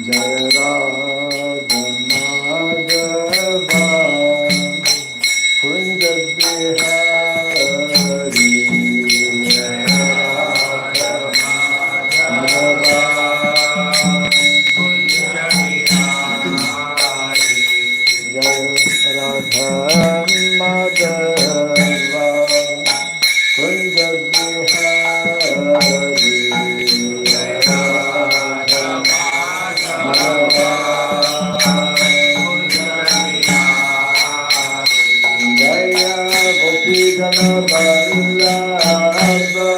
Jaya Radha Madhava Kunja Bihari Jaya Radha Madhava Kunja Bihari Jaya Radha Madhava Kunja Bihari Jaya Radha Madhava Jaya Gopi Jana Vallabha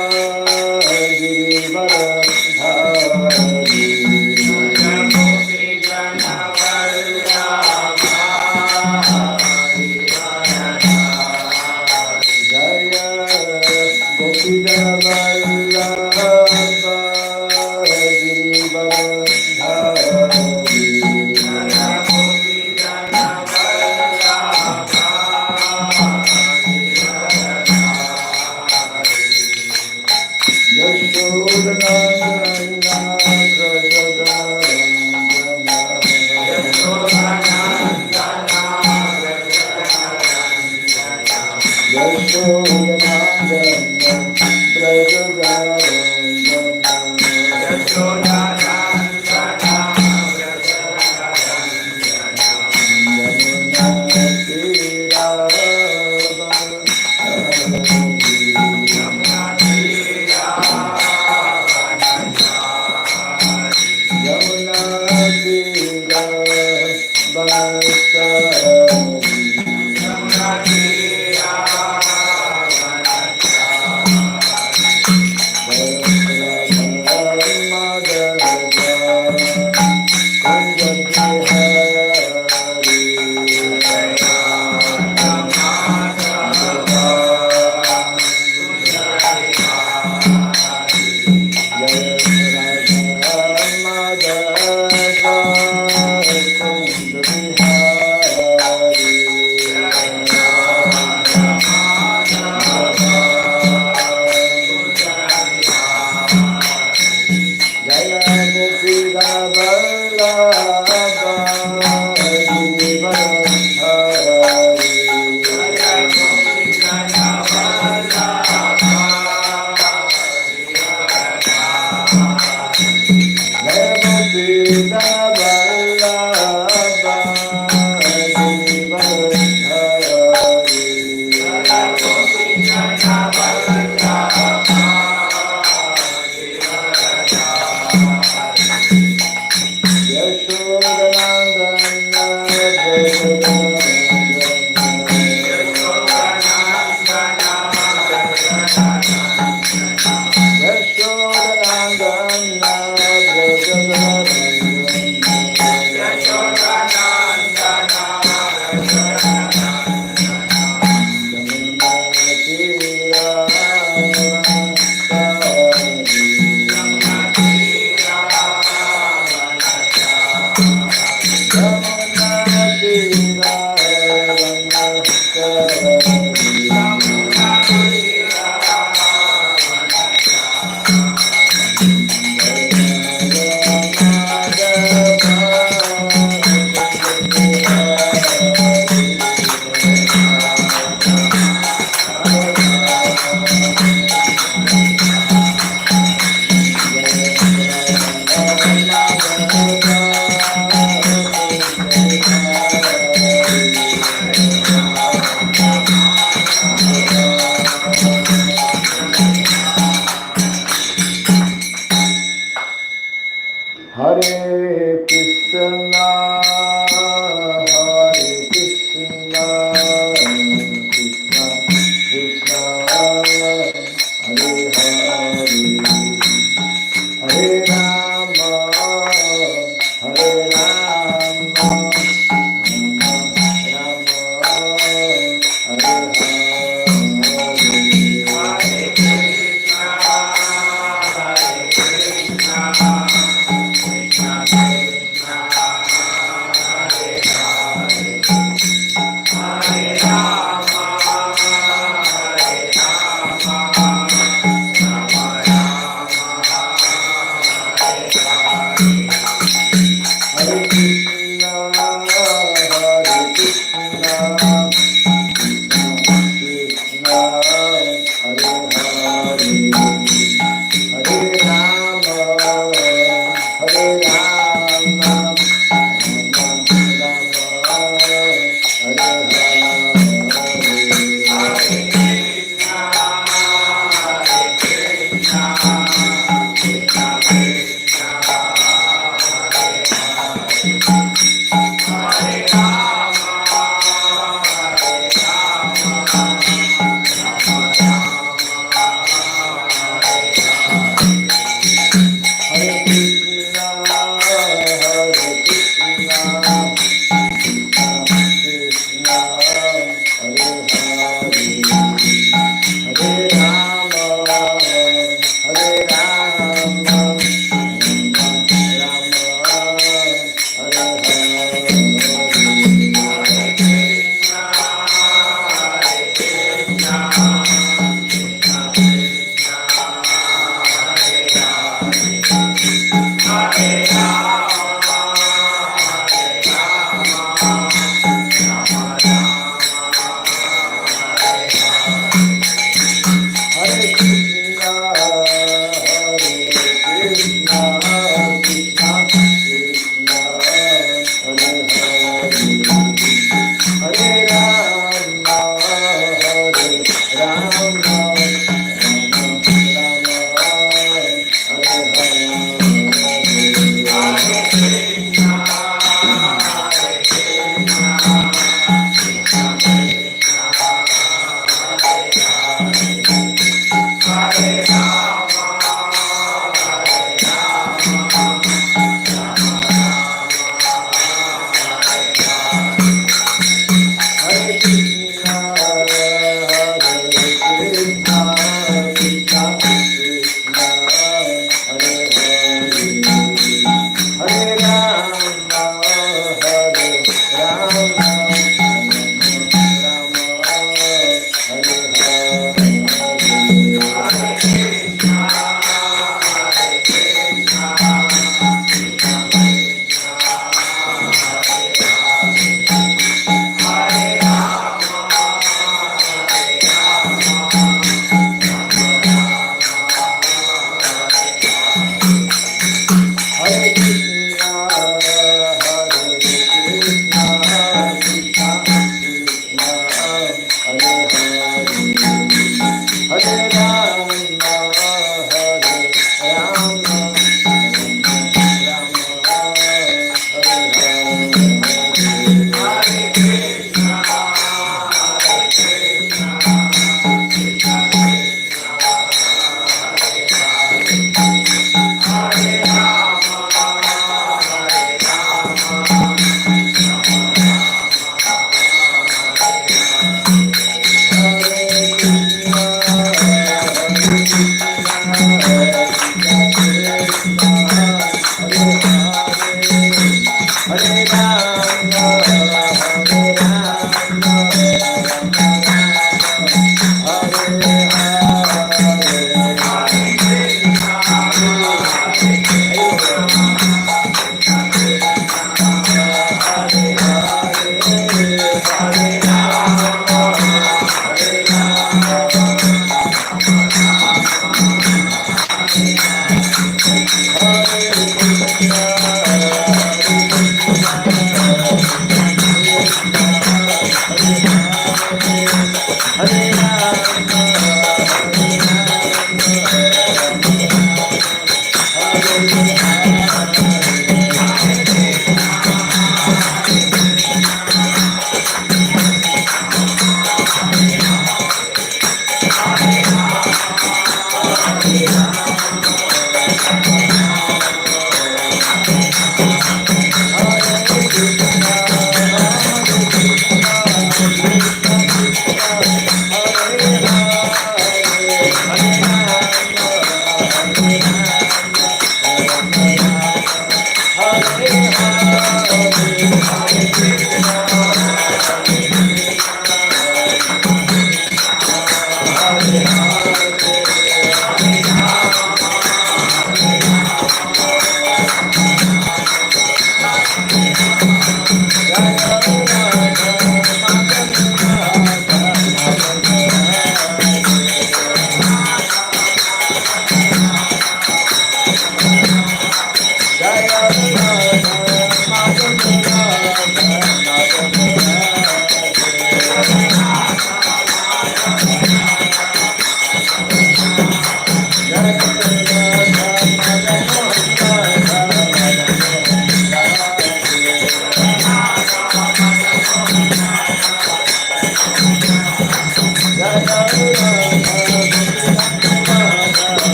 Girivardhari Jaya Gopi Jana Vallabha Girivardhari Jaya Gopi Jana Vallabha Girivardhari Jaya Gopi Jana Yashodanandana Vrajadarandana Yashodanandana Madhava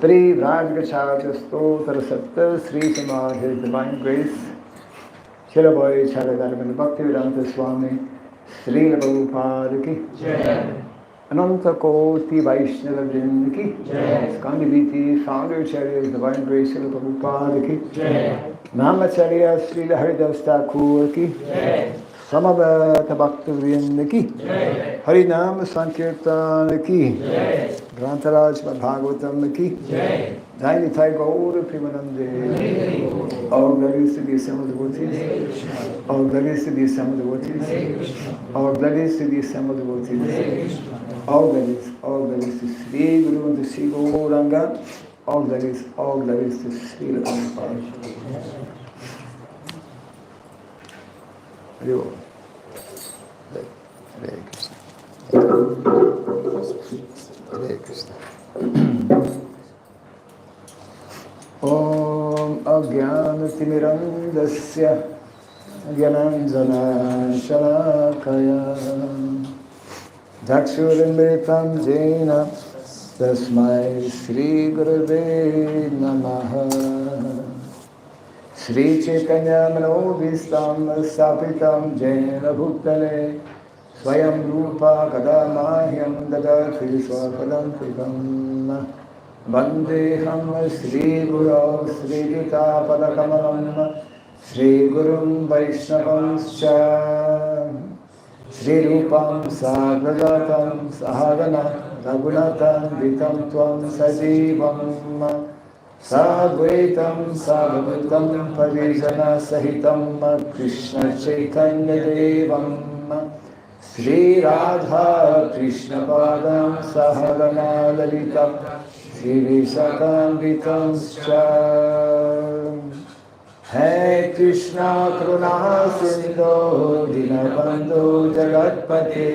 Pri Vrajgacharya Stotra Satta Sri Srimad, His Divine Grace, Srila Bhai Charadharman Bhakti Vedanta Swami, Srila Prabhupada ki, Ananta Koti Vaishnava Vrinda ki, Skandiviti, Founder Acharya, His Divine Grace, Srila Prabhupada ki, Namacharya Srila Haridas Thakur ki, Samavata Bhakta Vrinda ki, Harinam Sankirtan ki, Grantaraj bhagavatam ki, Jai Nitai Gaur Primanande, all glories to the assembled devotees, all glories to the assembled devotees, all glories to the assembled devotees, all glories to Sri Guru and to Sri Gauranga, all glories to Sri Prabhupada. Hare Krishna. Hare Krishna. Om Ajnanatimirandasya Gyananjana Shalakaya Dakshurimbiritam Jena Tasmai Sri Gurave Namaha Sri Chaitanya Manovistam Sapitam Jena Bhuktale Swayam Rupa Kadamahyam Dadati Swapadantikam Vandeham Sri Guru Sri Gita Padakamalam Sri Gurum Vaishnavamscha Sri Rupam Sagrajatam Sahagana Raghunatan Vitam Tvam Sajivam Sadvaitam Sadvatam Parijana Sahitam Krishna Chaitanya Devam Sri Radha Krishna Padam Sahagana Lalita Sri Visakam Vitam Scha Hai Krishna Karuna Sindhu Dinabandhu Jagatpate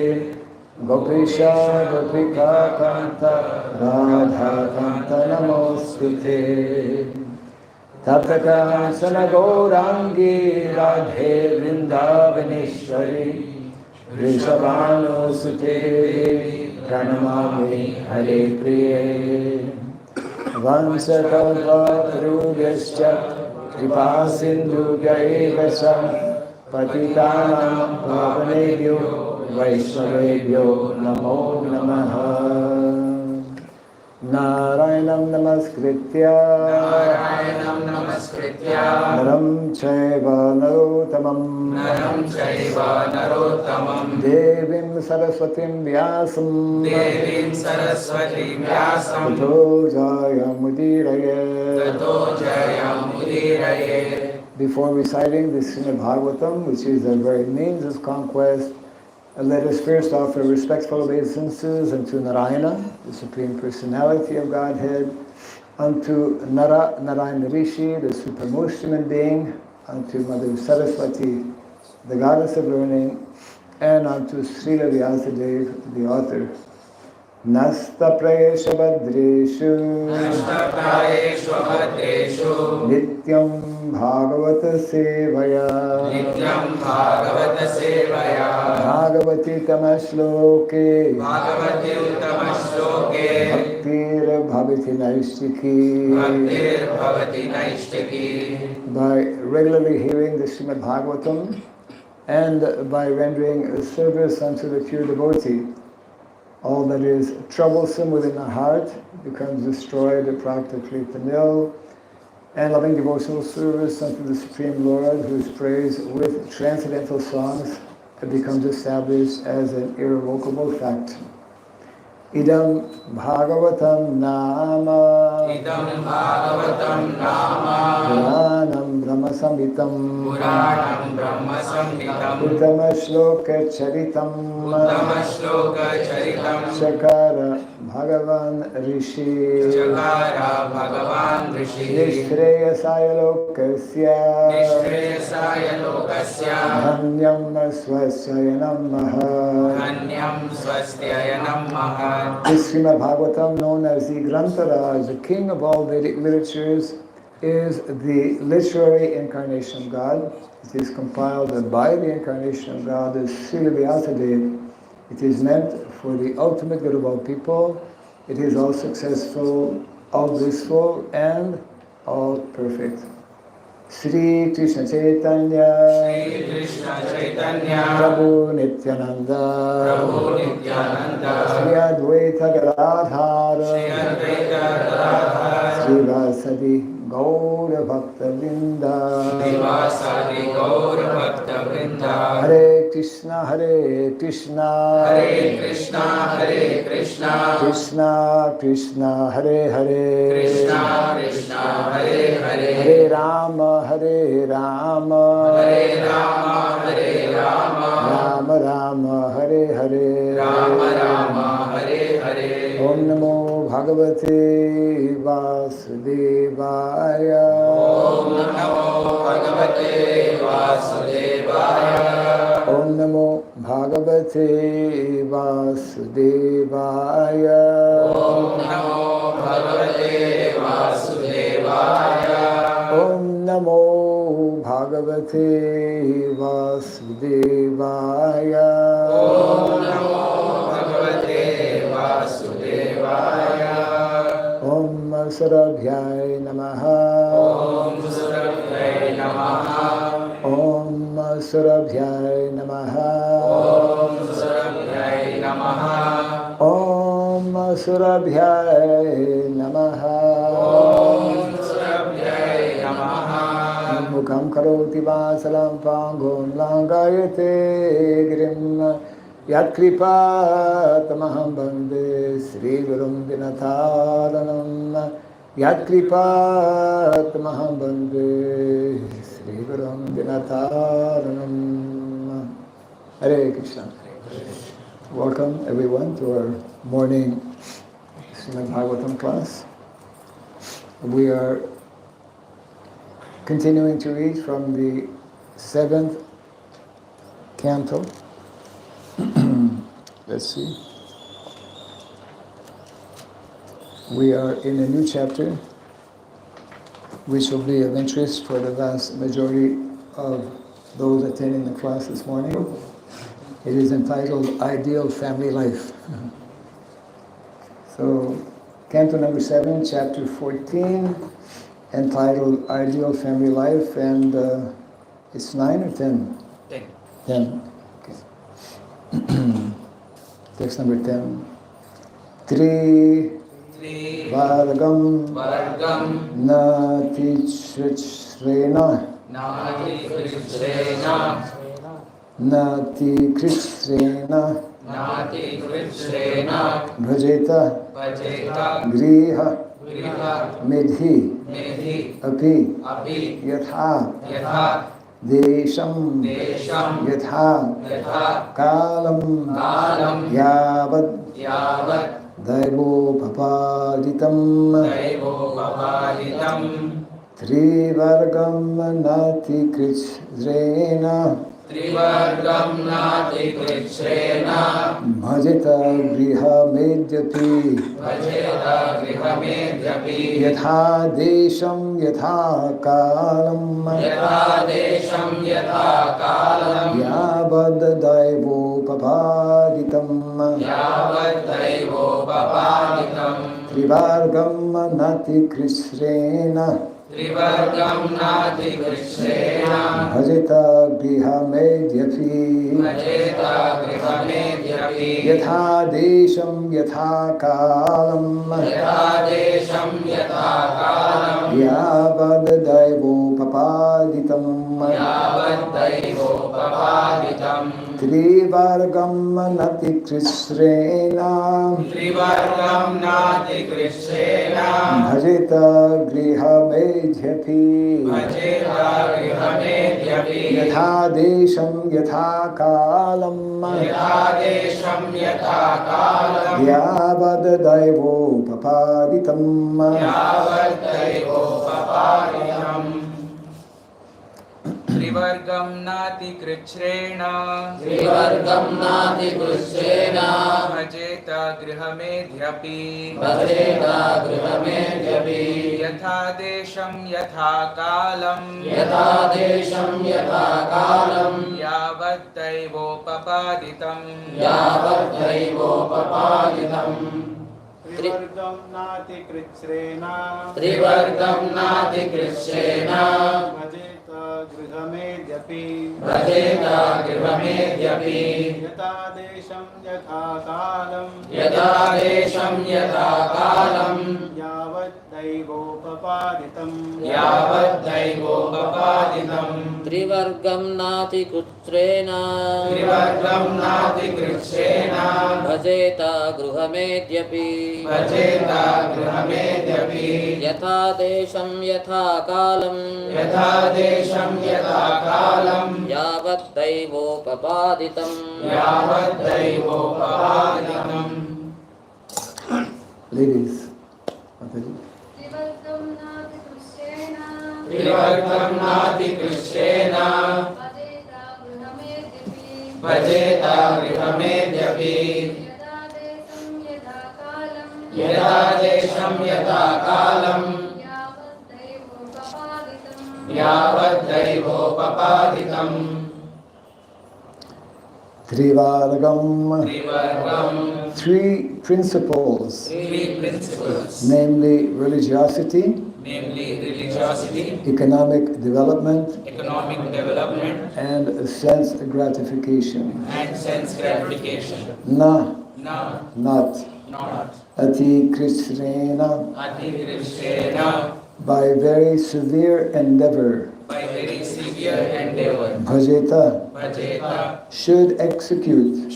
Gopisha Gopika Kanta Radha Kanta Namostute Taptaka Sana Gaurangi Radhe Vrindavaneshwari Vrishabhanusute Devi Pranamami Hare Priye Vansakalpatarubhyascha Kripa Sindhubhya eva cha Patitanam Pavanebhyo Vaishnavebhyo Namo Namaha Narayanam Namaskritya Naram Chaiva Narottamam Devim Saraswatim Vyasam Tato Jayamudiraye. Before reciting the Srimad Bhagavatam, which is the very means of conquest, let us first offer respectful obeisances unto Narayana, the Supreme Personality of Godhead, unto Narayana Rishi, the supremmost human being, unto Mother Saraswati, the goddess of learning, and unto Srila Vyasadeva, the author. Nasta Prayesha Badreshu Nityam Bhagavata Sevaya Bhagavati Tamashloke Bhaktir Bhavati Naistiki. By regularly hearing the Srimad Bhagavatam and by rendering service unto the pure devotee, all that is troublesome within the heart becomes destroyed practically to nil, and loving devotional service unto the Supreme Lord, who is praised with transcendental songs, it becomes established as an irrevocable fact. Idam Bhagavatam Nama Puranam Brahma Samhitam Uttama Shloka Charitam Chakara Bhagavan Rishi Nishreyasaya Lokasya Dhanyam Swasyayanam Maha. This Srimad Bhagavatam, known as the Grantaraj, the king of all Vedic literatures, is the literary incarnation of God. It is compiled by the incarnation of God as Srila Vyasadeva. It is meant for the ultimate good of all people. It is all successful, all blissful, and all perfect. Sri Krishna Chaitanya Prabhu Nityananda Sri Advaita Gadadhara Sri Vasadi Gaura Bhakta Vrinda Hare Krishna Krishna Krishna Krishna Hare Hare Hare Rama Rama Rama Hare Hare Om Namo Bhagavate Vasudevaya Om Namo Bhagavate Vasudevaya Om Namo Bhagavate Vasudevaya Om Surabhyay Namaha Om Surabhyay Namaha Om Surabhyay Namaha Mukam karoti vasalam pangon langayate girim Yat kripa tamaham bande Sri Gurum Dinatharanam Yat kripa tamaham bande Sri Gurum Dinatharanam. Hare Krishna. Welcome everyone to our morning Srimad Bhagavatam class. We are continuing to read from the 7th canto. Let's see. We are in a new chapter, which will be of interest for the vast majority of those attending the class this morning. It is entitled Ideal Family Life. So, Canto number 7, chapter 14, entitled Ideal Family Life, and it's 9 or 10? 10. 10. Okay. Text number 10. Tri Vargam Nati Shrena Nati Krishrena Bhajeta Griha Medhi Api Yatha Desham Yatha Kalam Yavad Daivo Papaditam Trivargam Nati Krishrena Bhajeta Griha Medyapi Yatha Desham Yatha Kalam Yavad Daivo Papaditam Trivargam Nati Krishrena Bhajeta Griha Medyapi Yatha Desham Yatha Kalam Yavad Daivo Papaditam Trivargam Nati Krishrena Bhajeta Griha Medyapi Yatha Desham Yatha Kalam Yavad Daivo Papaditam Trivargam Nati Krichrena Bhajeta Grihamedhyapi Yatha Desham Yatha Kalam Yavat Daivo Papaditam Trivargam Nati Krichrena Bhajeta Grihamedhyapi Yatha Desham Yatha Kalam Yavat Daivo Papaditam Trivargam Nati Kutrena Bhajeta Grihamedhyapi Yatha Desham Yatha Kalam Yavat Daivo Papaditam Ladies, Mataji. Trivargam Nati Krishna Bhajeta Grihamedhyapi Yatha Desham Yatha Kalam Yavat Daivo Papaditam Trivargam. Three principles, namely religiosity, economic development, and sense gratification. Not. Ati Krishrena, by very severe endeavor. Bhajeta, should execute.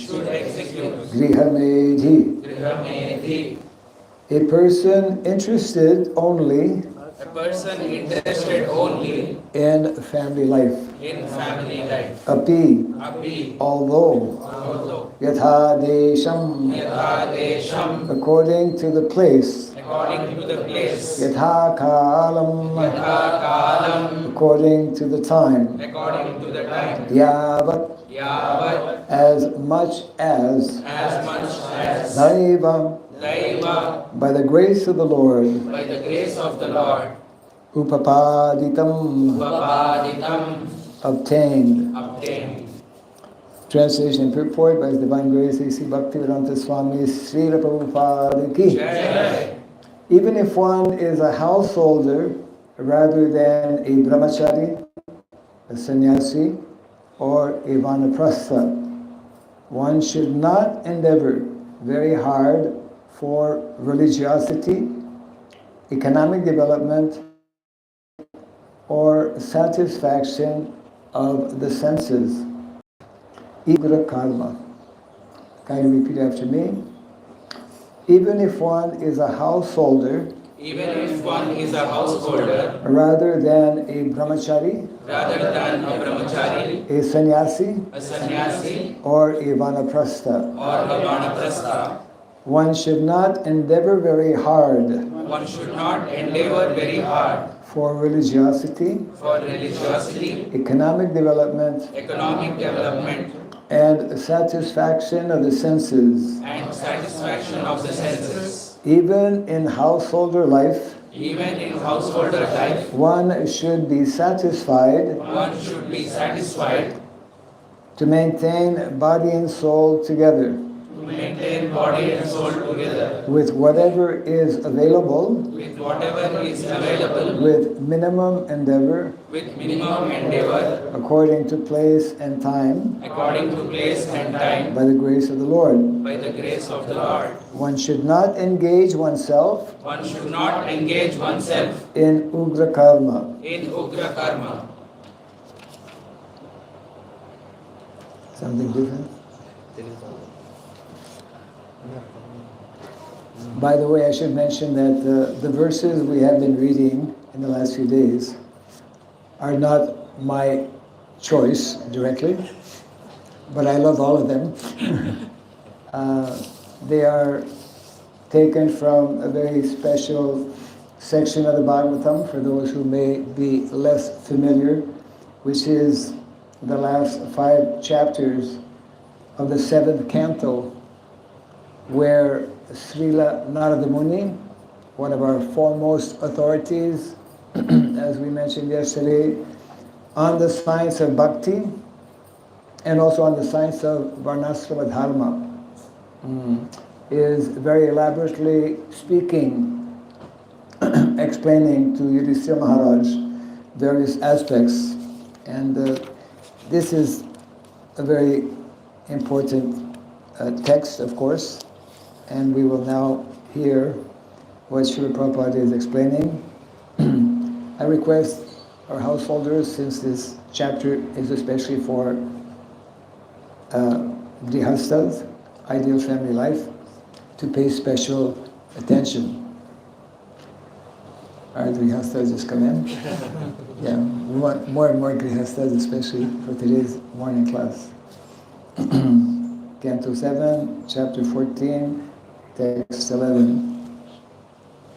Grihamedhi, a person interested only in family life. Api, although. Yatha Desham, according to the place. Yatha Kalam, according to the time. Yavat, as much as. Daiva, by the grace of the Lord. Upapaditam, obtained. Translation and purport by His Divine Grace A.C. Bhaktivedanta Swami Srila Prabhupada Ki. Jai. Even if one is a householder rather than a brahmachari, a sannyasi, or a vanaprastha, one should not endeavor very hard for religiosity, economic development, or satisfaction of the senses. Igra karma. Can you repeat after me? Even if one is a householder, Even if one is a householder, rather than a brahmachari, rather than a brahmachari, a sannyasi, a sannyasi, or a vanaprastha, or a vanaprastha, one should not endeavor very hard one should not endeavor very hard for religiosity, for religiosity, economic development, economic development, and satisfaction of the senses. and satisfaction of the senses. Even in householder life, Even in householder life, one should be satisfied one should be satisfied to maintain body and soul together to maintain body and soul together with whatever is available, with whatever is available, with minimum endeavor, with minimum endeavor, according to place and time, according to place and time, by the grace of the Lord. by the grace of the Lord. One should not engage oneself One should not engage oneself in ugra karma. in ugra karma. Something different? By the way, I should mention that the verses we have been reading in the last few days are not my choice directly, but I love all of them. They are taken from a very special section of the Bhagavatam, for those who may be less familiar, which is the last 5 chapters of the 7th canto, where Srila Narada Muni, one of our foremost authorities, as we mentioned yesterday, on the science of bhakti and also on the science of varnasrama dharma, is very elaborately speaking, explaining to Yudhishthira Maharaj various aspects. And this is a very important text, of course, and we will now hear what Srila Prabhupada is explaining. I request our householders, since this chapter is especially for grihasthas, ideal family life, to pay special attention. Our grihasthas just come in. Yeah, we want more and more grihasthas, especially for today's morning class. Canto 7, chapter 14, text 11.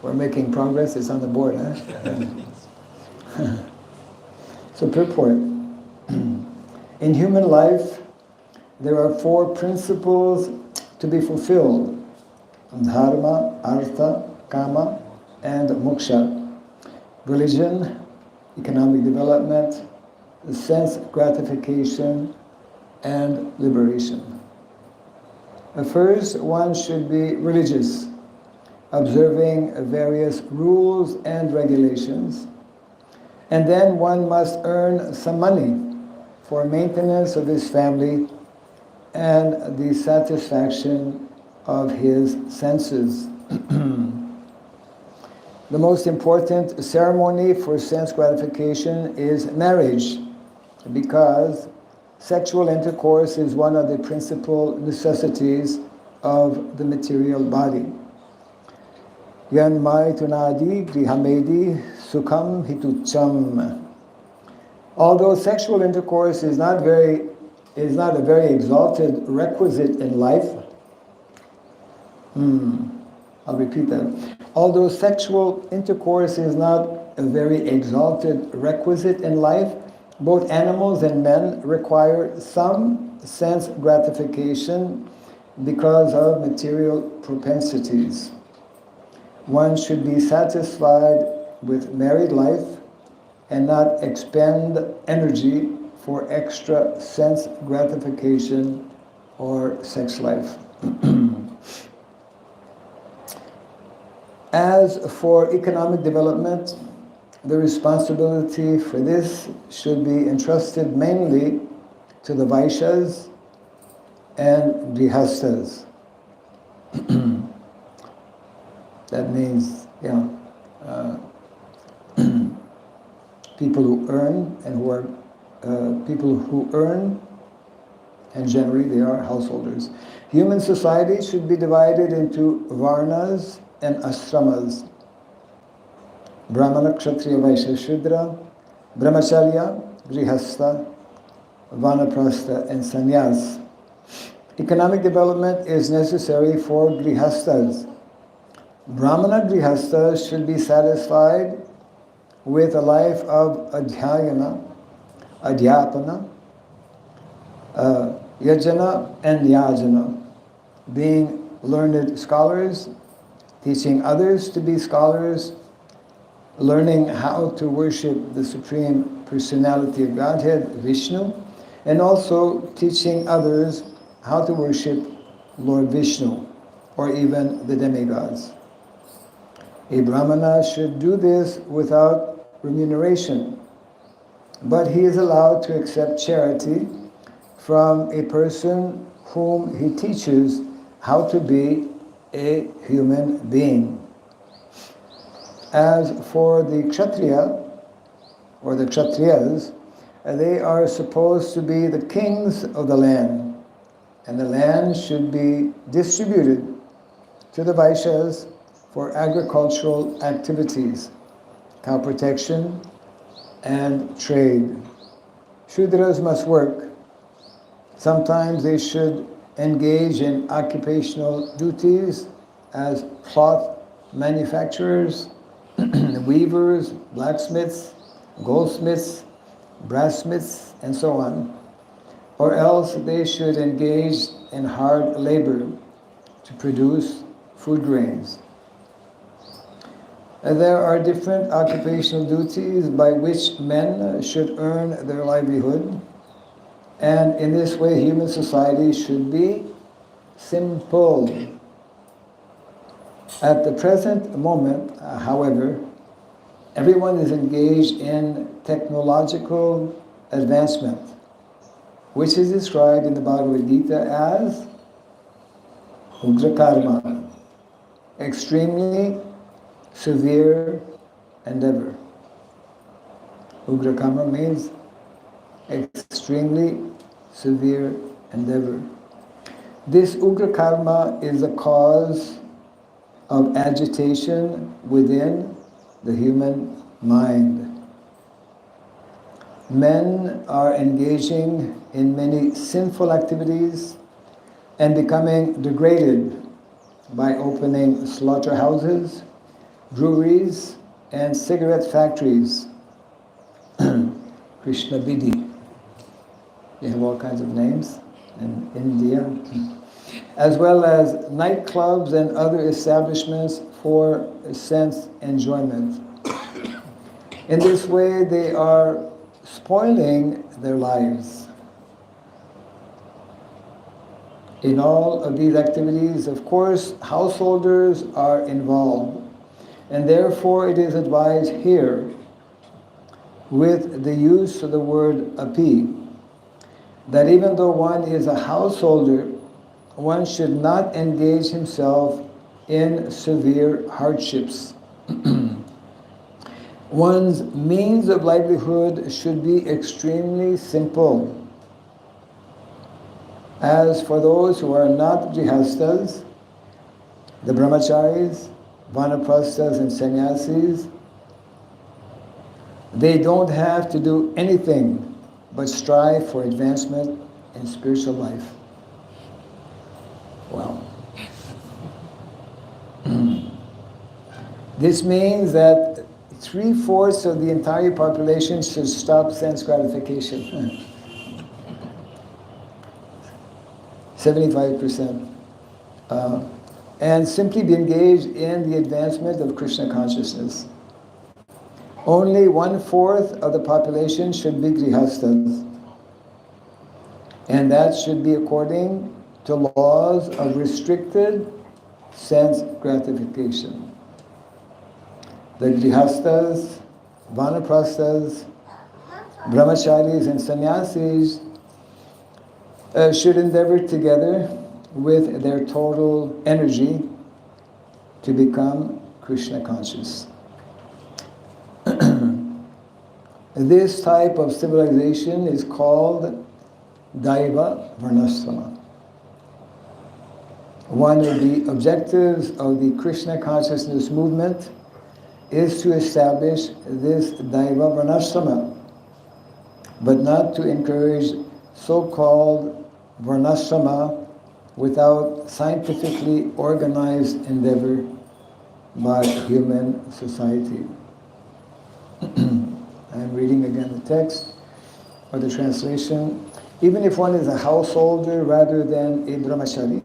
We're making progress, it's on the board, huh? So purport. In human life, there are 4 principles to be fulfilled: dharma, artha, kama, and moksha. Religion, economic development, sense gratification, and liberation. First, one should be religious, observing various rules and regulations. And then one must earn some money for maintenance of his family and the satisfaction of his senses. The most important ceremony for sense gratification is marriage, because sexual intercourse is one of the principal necessities of the material body. Yanmai tunadi grihamedi sukham hitucham. Although sexual intercourse is not a very exalted requisite in life, I'll repeat that. Although sexual intercourse is not a very exalted requisite in life, both animals and men require some sense gratification because of material propensities. One should be satisfied with married life and not expend energy for extra sense gratification or sex life. As for economic development, the responsibility for this should be entrusted mainly to the Vaishyas and Grihastas. That means, people who earn and who are people who earn, and generally they are householders. Human society should be divided into varnas and ashramas. Brahmana, Kshatriya, Vaishya, Shudra, Brahmacharya, Grihastha, Vanaprastha, and Sannyas. Economic development is necessary for Grihasthas. Brahmana Grihasthas should be satisfied with a life of adhyayana, adhyapana, yajana, and yajana, being learned scholars, teaching others to be scholars, learning how to worship the Supreme Personality of Godhead, Vishnu, and also teaching others how to worship Lord Vishnu, or even the demigods. A Brahmana should do this without remuneration, but he is allowed to accept charity from a person whom he teaches how to be a human being. As for the Kshatriya, or the Kshatriyas, they are supposed to be the kings of the land, and the land should be distributed to the Vaishyas for agricultural activities, cow protection, and trade. Shudras must work. Sometimes they should engage in occupational duties as cloth manufacturers, weavers, blacksmiths, goldsmiths, brassmiths, and so on. Or else they should engage in hard labor to produce food grains. There are different occupational duties by which men should earn their livelihood, and in this way human society should be simple. At the present moment, however, everyone is engaged in technological advancement, which is described in the Bhagavad Gita as ugra karma, extremely severe endeavor. Ugra karma means extremely severe endeavor. This ugra karma is a cause of agitation within the human mind. Men are engaging in many sinful activities and becoming degraded by opening slaughterhouses, breweries, and cigarette factories. Krishna Bidi. They have all kinds of names in India. As well as nightclubs and other establishments for sense enjoyment. In this way, they are spoiling their lives. In all of these activities, of course, householders are involved, and therefore it is advised here, with the use of the word api, that even though one is a householder, one should not engage himself in severe hardships. One's means of livelihood should be extremely simple. As for those who are not grihastas, the brahmacharis, vanaprasthas, and sannyasis, they don't have to do anything but strive for advancement in spiritual life. Wow. This means that 3/4 of the entire population should stop sense gratification. 75%. And simply be engaged in the advancement of Krishna consciousness. Only 1/4 of the population should be grihastas. And that should be according to laws of restricted sense gratification. The grihastas, vanaprasthas, brahmacharis and sannyasis should endeavor together with their total energy to become Krishna conscious. This type of civilization is called Daiva Varnashrama. One of the objectives of the Krishna consciousness movement is to establish this Daiva Varnashrama, but not to encourage so-called Varnashrama without scientifically organized endeavor by human society. I'm reading again the text or the translation. Even if one is a householder rather than a brahmachari,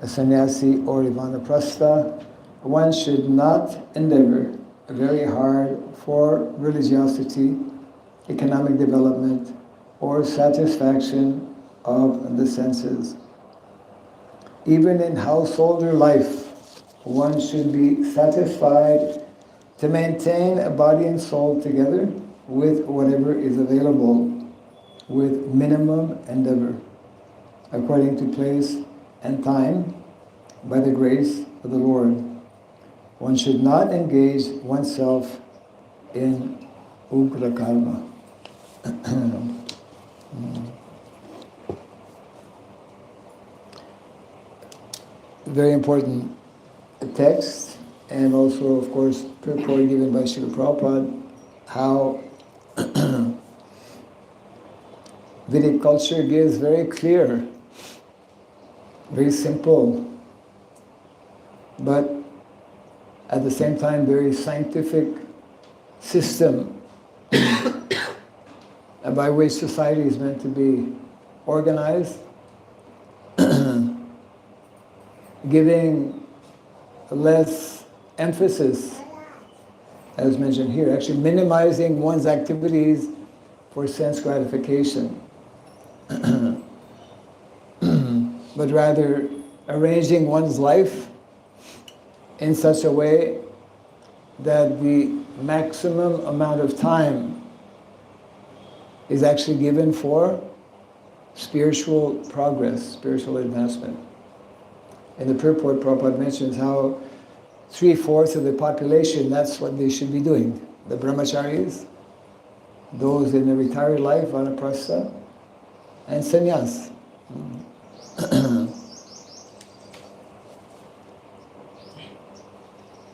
a sannyasi or a vanaprastha, one should not endeavor very hard for religiosity, economic development, or satisfaction of the senses. Even in householder life, one should be satisfied to maintain a body and soul together with whatever is available, with minimum endeavor, according to place and time, by the grace of the Lord. One should not engage oneself in ugra karma. Very important text, and also, of course, purport given by Srila Prabhupada, how Vedic culture gives very clear, very simple, but at the same time very scientific system by which society is meant to be organized, giving less emphasis, as mentioned here, actually minimizing one's activities for sense gratification, but rather arranging one's life in such a way that the maximum amount of time is actually given for spiritual progress, spiritual advancement. In the purport, Prabhupada mentions how 3/4 of the population, that's what they should be doing. The brahmacharis, those in a retired life, vanaprastha, and sannyas.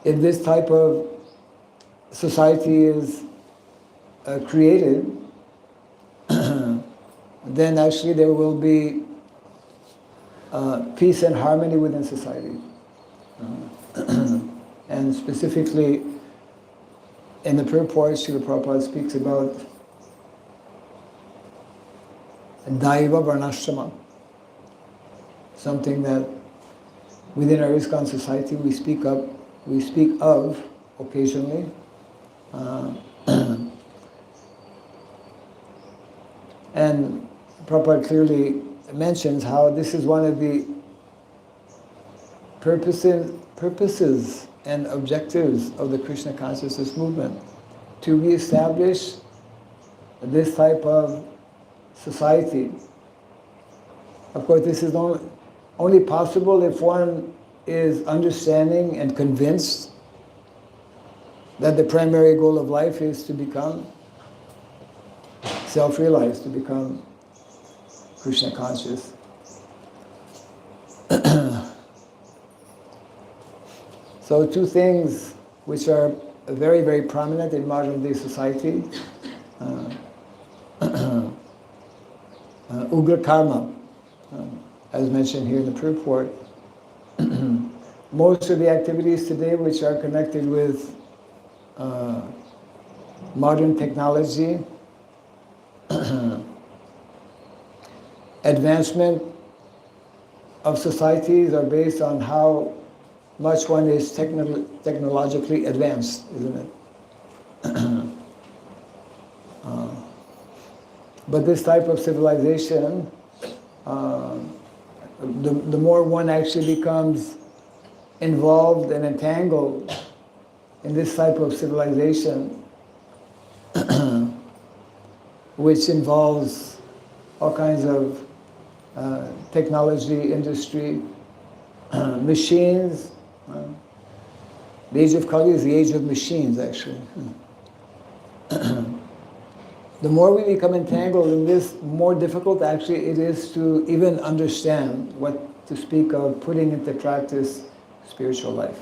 If this type of society is created, then actually there will be peace and harmony within society. And specifically, in the purport, Srila Prabhupada speaks about Daiva Varnashrama, something that within our ISKCON society we speak of occasionally. And Prabhupada clearly mentions how this is one of the purposes and objectives of the Krishna consciousness movement, to reestablish this type of society. Of course, this is only possible if one is understanding and convinced that the primary goal of life is to become self-realized, to become Krishna conscious. So two things which are very, very prominent in modern day society. Ugra karma, as mentioned here in the purport. Most of the activities today which are connected with modern technology, advancement of societies are based on how much one is technologically advanced, isn't it? But this type of civilization, the more one actually becomes involved and entangled in this type of civilization, which involves all kinds of technology, industry, machines. The age of Kali is the age of machines, actually. The more we become entangled in this, more difficult actually it is to even understand what to speak of putting into practice spiritual life.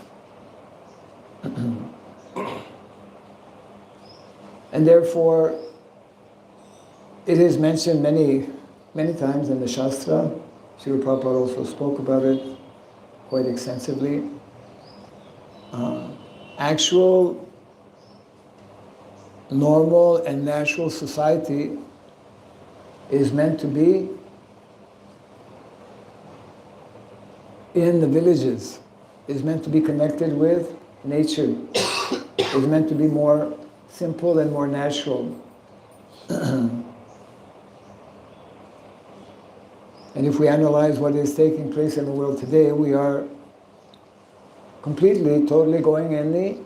And therefore, it is mentioned many times in the Shastra. Srila Prabhupada also spoke about it quite extensively. Actual, normal and natural society is meant to be in the villages, is meant to be connected with nature, is meant to be more simple and more natural. And if we analyze what is taking place in the world today, we are completely, totally going in the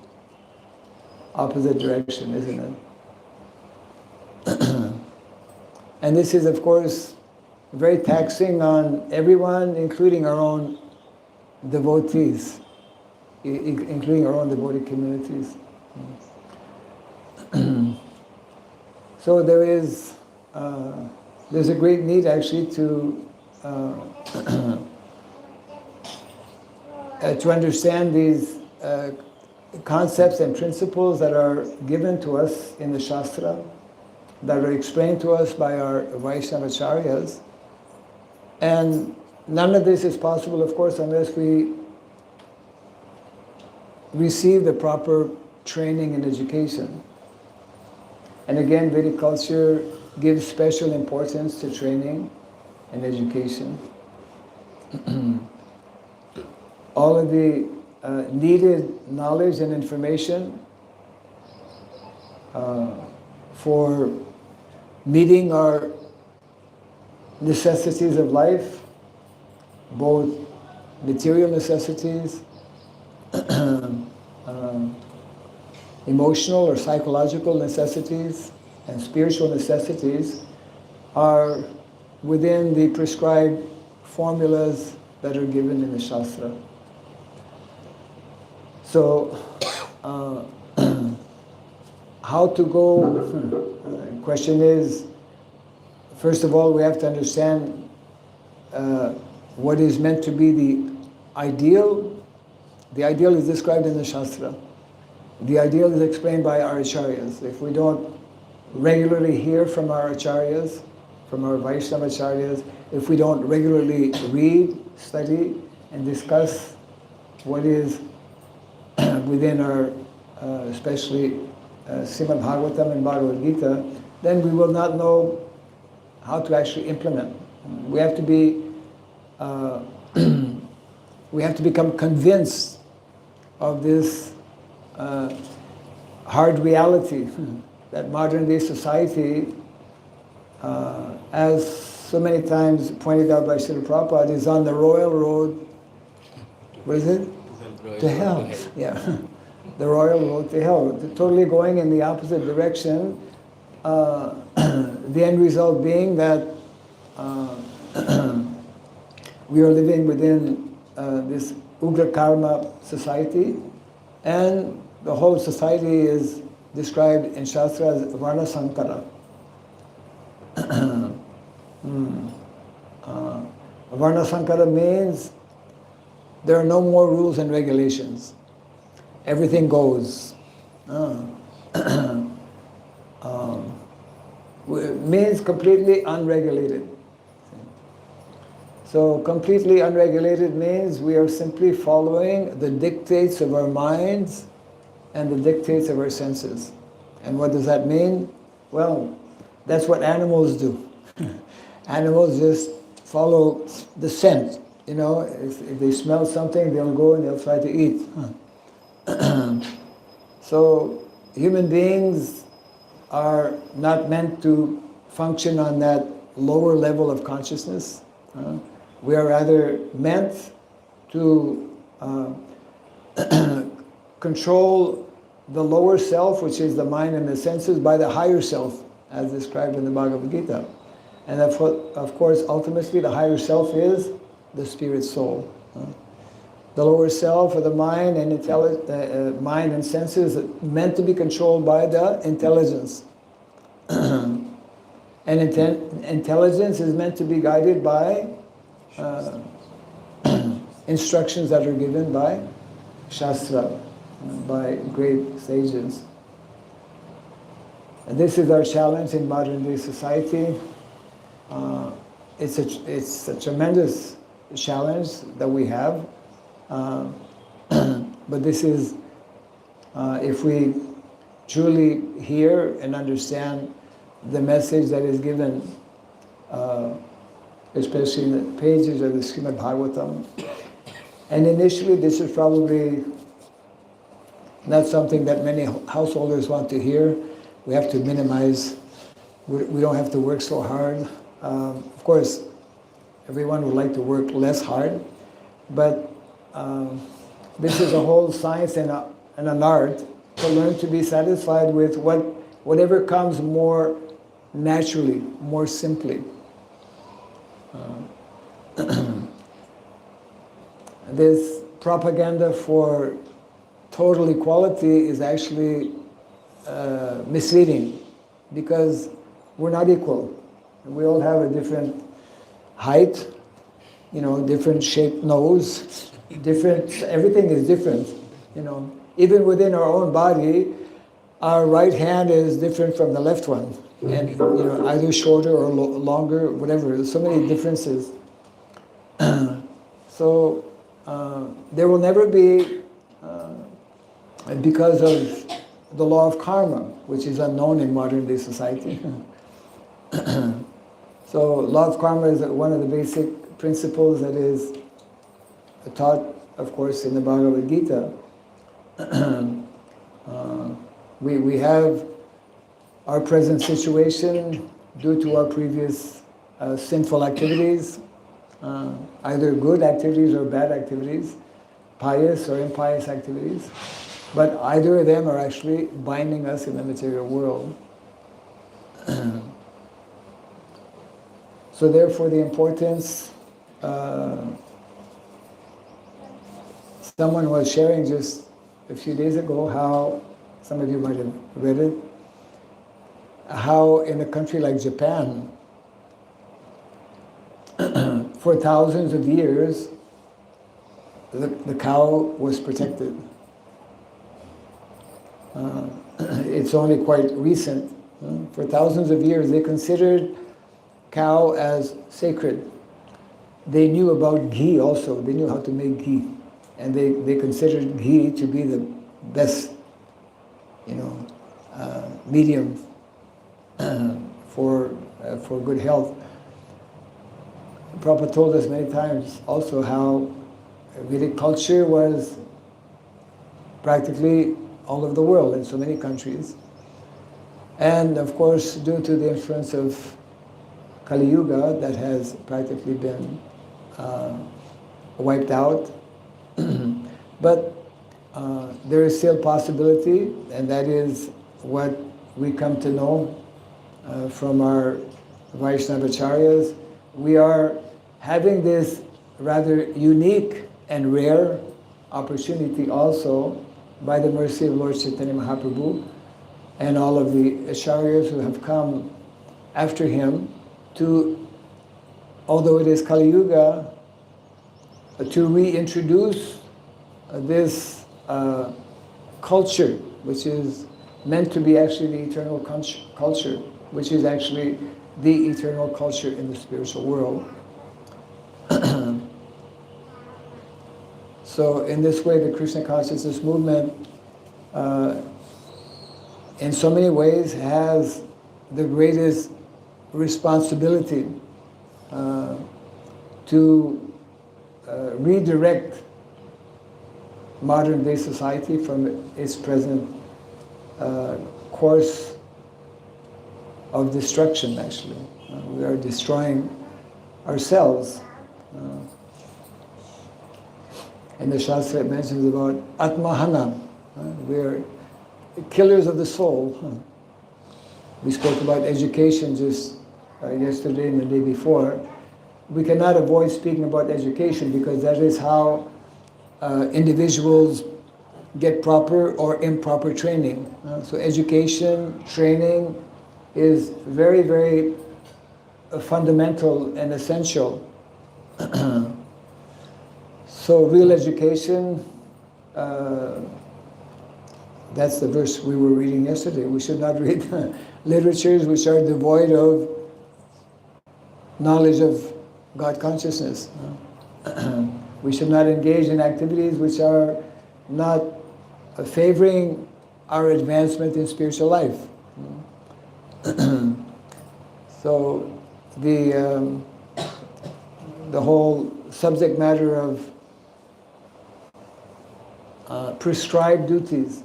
opposite direction, isn't it? And this is, of course, very taxing on everyone, including our own devotees, including our own devotee communities. So there's a great need actually to understand these concepts and principles that are given to us in the Shastra, that are explained to us by our Vaishnavacharyas. And none of this is possible, of course, unless we receive the proper training and education. And again, Vedic culture gives special importance to training and education. All of the needed knowledge and information for meeting our necessities of life, both material necessities, emotional or psychological necessities, and spiritual necessities, are within the prescribed formulas that are given in the Shastra. So, how to go? The question is, first of all, we have to understand what is meant to be the ideal. The ideal is described in the Shastra. The ideal is explained by our acharyas. If we don't regularly hear from our acharyas, from our Vaishnavacharyas, if we don't regularly read, study, and discuss what is within our, especially Srimad Bhagavatam and Bhagavad Gita, then we will not know how to actually implement. We have to be, we have to become convinced of this hard reality that modern day society, as so many times pointed out by Srila Prabhupada, is on the royal road. What is it? To hell. Yeah, the royal road to hell. They're totally going in the opposite direction. The end result being that we are living within this Ugra Karma society, and the whole society is described in Shastra as Varna Sankara. Varna Sankara means there are no more rules and regulations. Everything goes. Means completely unregulated. So completely unregulated means we are simply following the dictates of our minds and the dictates of our senses. And what does that mean? Well, that's what animals do. Animals just follow the scent. You know, if they smell something, they'll go and they'll try to eat. So human beings are not meant to function on that lower level of consciousness. We are rather meant to control the lower self, which is the mind and the senses, by the higher self, as described in the Bhagavad Gita. And of course, ultimately, the higher self is the spirit soul. The lower self, or the mind and mind and senses, are meant to be controlled by the intelligence. And intelligence is meant to be guided by instructions that are given by Shastra, by great sages. And this is our challenge in modern day society. It's a tremendous challenge that we have. But this is, if we truly hear and understand the message that is given, especially in the pages of the Srimad Bhagavatam. And initially, this is probably not something that many householders want to hear. We have to minimize. We don't have to work so hard. Of course, everyone would like to work less hard, but this is a whole science and an art to learn to be satisfied with whatever comes more naturally, more simply. This propaganda for total equality is actually misleading, because we're not equal. We all have a different height, different shaped nose, everything is different, Even within our own body, our right hand is different from the left one. And, either shorter or longer, whatever. There's so many differences. So, there will never be, because of the law of karma, which is unknown in modern day society. So, law of karma is one of the basic principles that is taught, of course, in the Bhagavad Gita. We have our present situation due to our previous sinful activities, either good activities or bad activities, pious or impious activities. But either of them are actually binding us in the material world. So therefore the importance, someone was sharing just a few days ago how, some of you might have read it, how in a country like Japan, for thousands of years, the cow was protected. It's only quite recent. For thousands of years, they considered cow as sacred. They knew about ghee also. They knew how to make ghee. And they considered ghee to be the best, medium for good health. Prabhupada told us many times also how Vedic culture was practically all over the world in so many countries. And of course, due to the influence of Kali Yuga, that has practically been wiped out. But there is still possibility, and that is what we come to know from our Vaishnavacharyas. We are having this rather unique and rare opportunity also by the mercy of Lord Chaitanya Mahaprabhu and all of the Acharyas who have come after him to, although it is Kali Yuga, to reintroduce this culture, which is meant to be actually the eternal culture, which is actually the eternal culture in the spiritual world. So in this way, the Krishna consciousness movement, in so many ways, has the greatest responsibility to redirect modern day society from its present course of destruction, actually. We are destroying ourselves. In the Shastra it mentions about Atmahana. We are killers of the soul. We spoke about education just yesterday and the day before. We cannot avoid speaking about education because that is how individuals get proper or improper training. So education, training is very, very fundamental and essential. So real education, that's the verse we were reading yesterday. We should not read literatures which are devoid of knowledge of God consciousness. We should not engage in activities which are not favoring our advancement in spiritual life. So the whole subject matter of prescribed duties.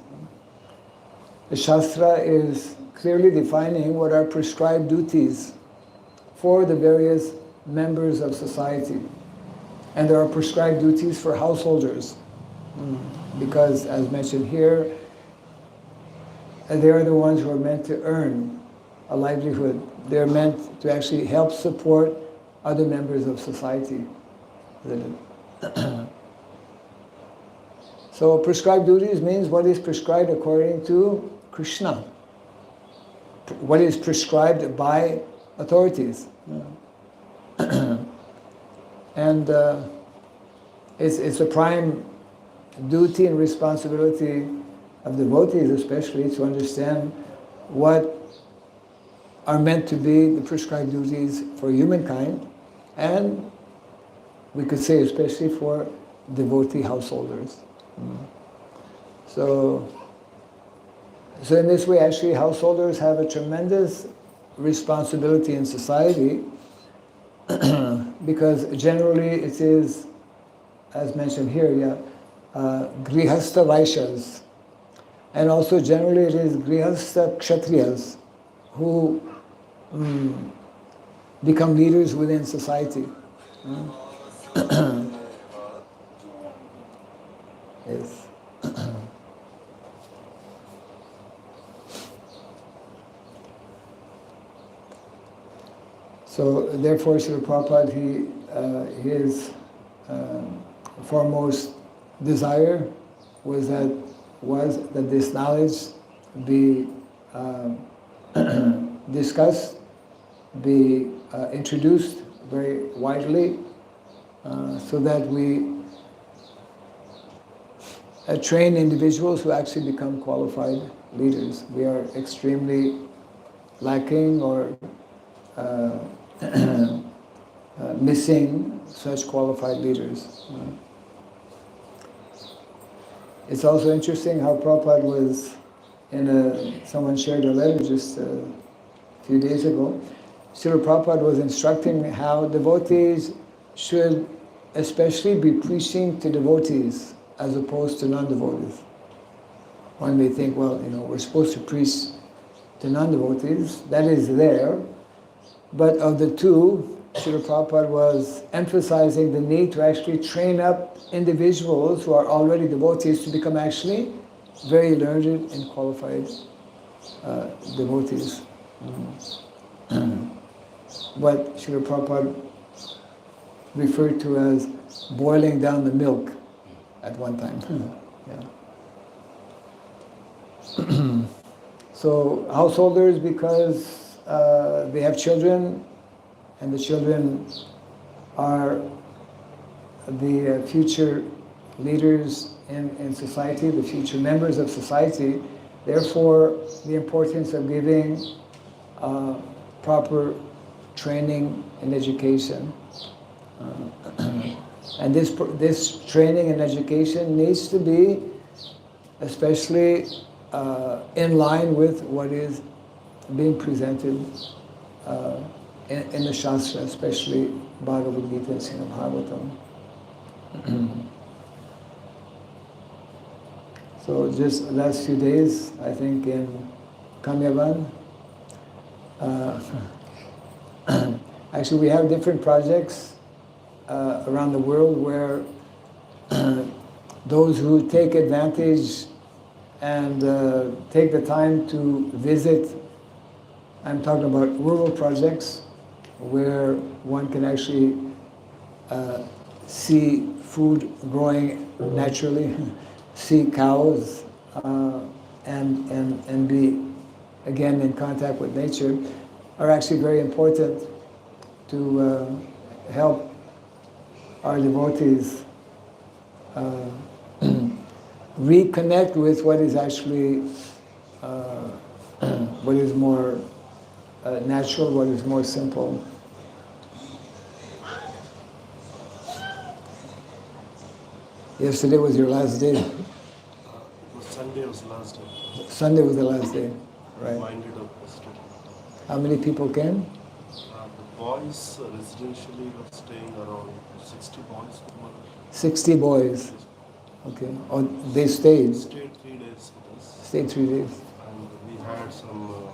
The Shastra is clearly defining what are prescribed duties for the various members of society. And there are prescribed duties for householders. Because, as mentioned here, they are the ones who are meant to earn a livelihood. They're meant to actually help support other members of society. So prescribed duties means what is prescribed according to Krishna. What is prescribed by authorities. And it's a prime duty and responsibility of devotees especially to understand what are meant to be the prescribed duties for humankind, and we could say especially for devotee householders. So in this way actually householders have a tremendous responsibility in society because generally it is, as mentioned here, grihastha vaishyas, and also generally it is grihastha kshatriyas who become leaders within society. Yes. So therefore, Srila Prabhupada, his foremost desire was that this knowledge be discussed, be introduced very widely, so that we train individuals who actually become qualified leaders. We are extremely lacking or missing such qualified leaders. It's also interesting how Prabhupada was someone shared a letter just a few days ago. Srila Prabhupada was instructing how devotees should especially be preaching to devotees as opposed to non-devotees. One may think, well, we're supposed to preach to non-devotees. That is there. But of the two, Srila Prabhupada was emphasizing the need to actually train up individuals who are already devotees to become actually very learned and qualified devotees. What Srila Prabhupada referred to as boiling down the milk at one time. Yeah. So householders, because they have children, and the children are the future leaders in society, the future members of society. Therefore, the importance of giving proper training and education. And this training and education needs to be especially in line with what is being presented in the Shastra, especially Bhagavad Gita and Srimad Bhagavatam. So just last few days, I think in Kamyavan, Uh, actually, we have different projects around the world where those who take advantage and take the time to visit, I'm talking about rural projects where one can actually see food growing naturally, see cows, and be again in contact with nature, are actually very important to help our devotees reconnect with what is actually what is more natural, what is more simple. Yesterday was your last day. Sunday was last day. Sunday was the last day, right? Winded up yesterday. How many people came? The boys residentially were staying around 60 boys. 60 boys. Okay. Oh, they stayed. Stayed 3 days with us. Stayed 3 days. And we had some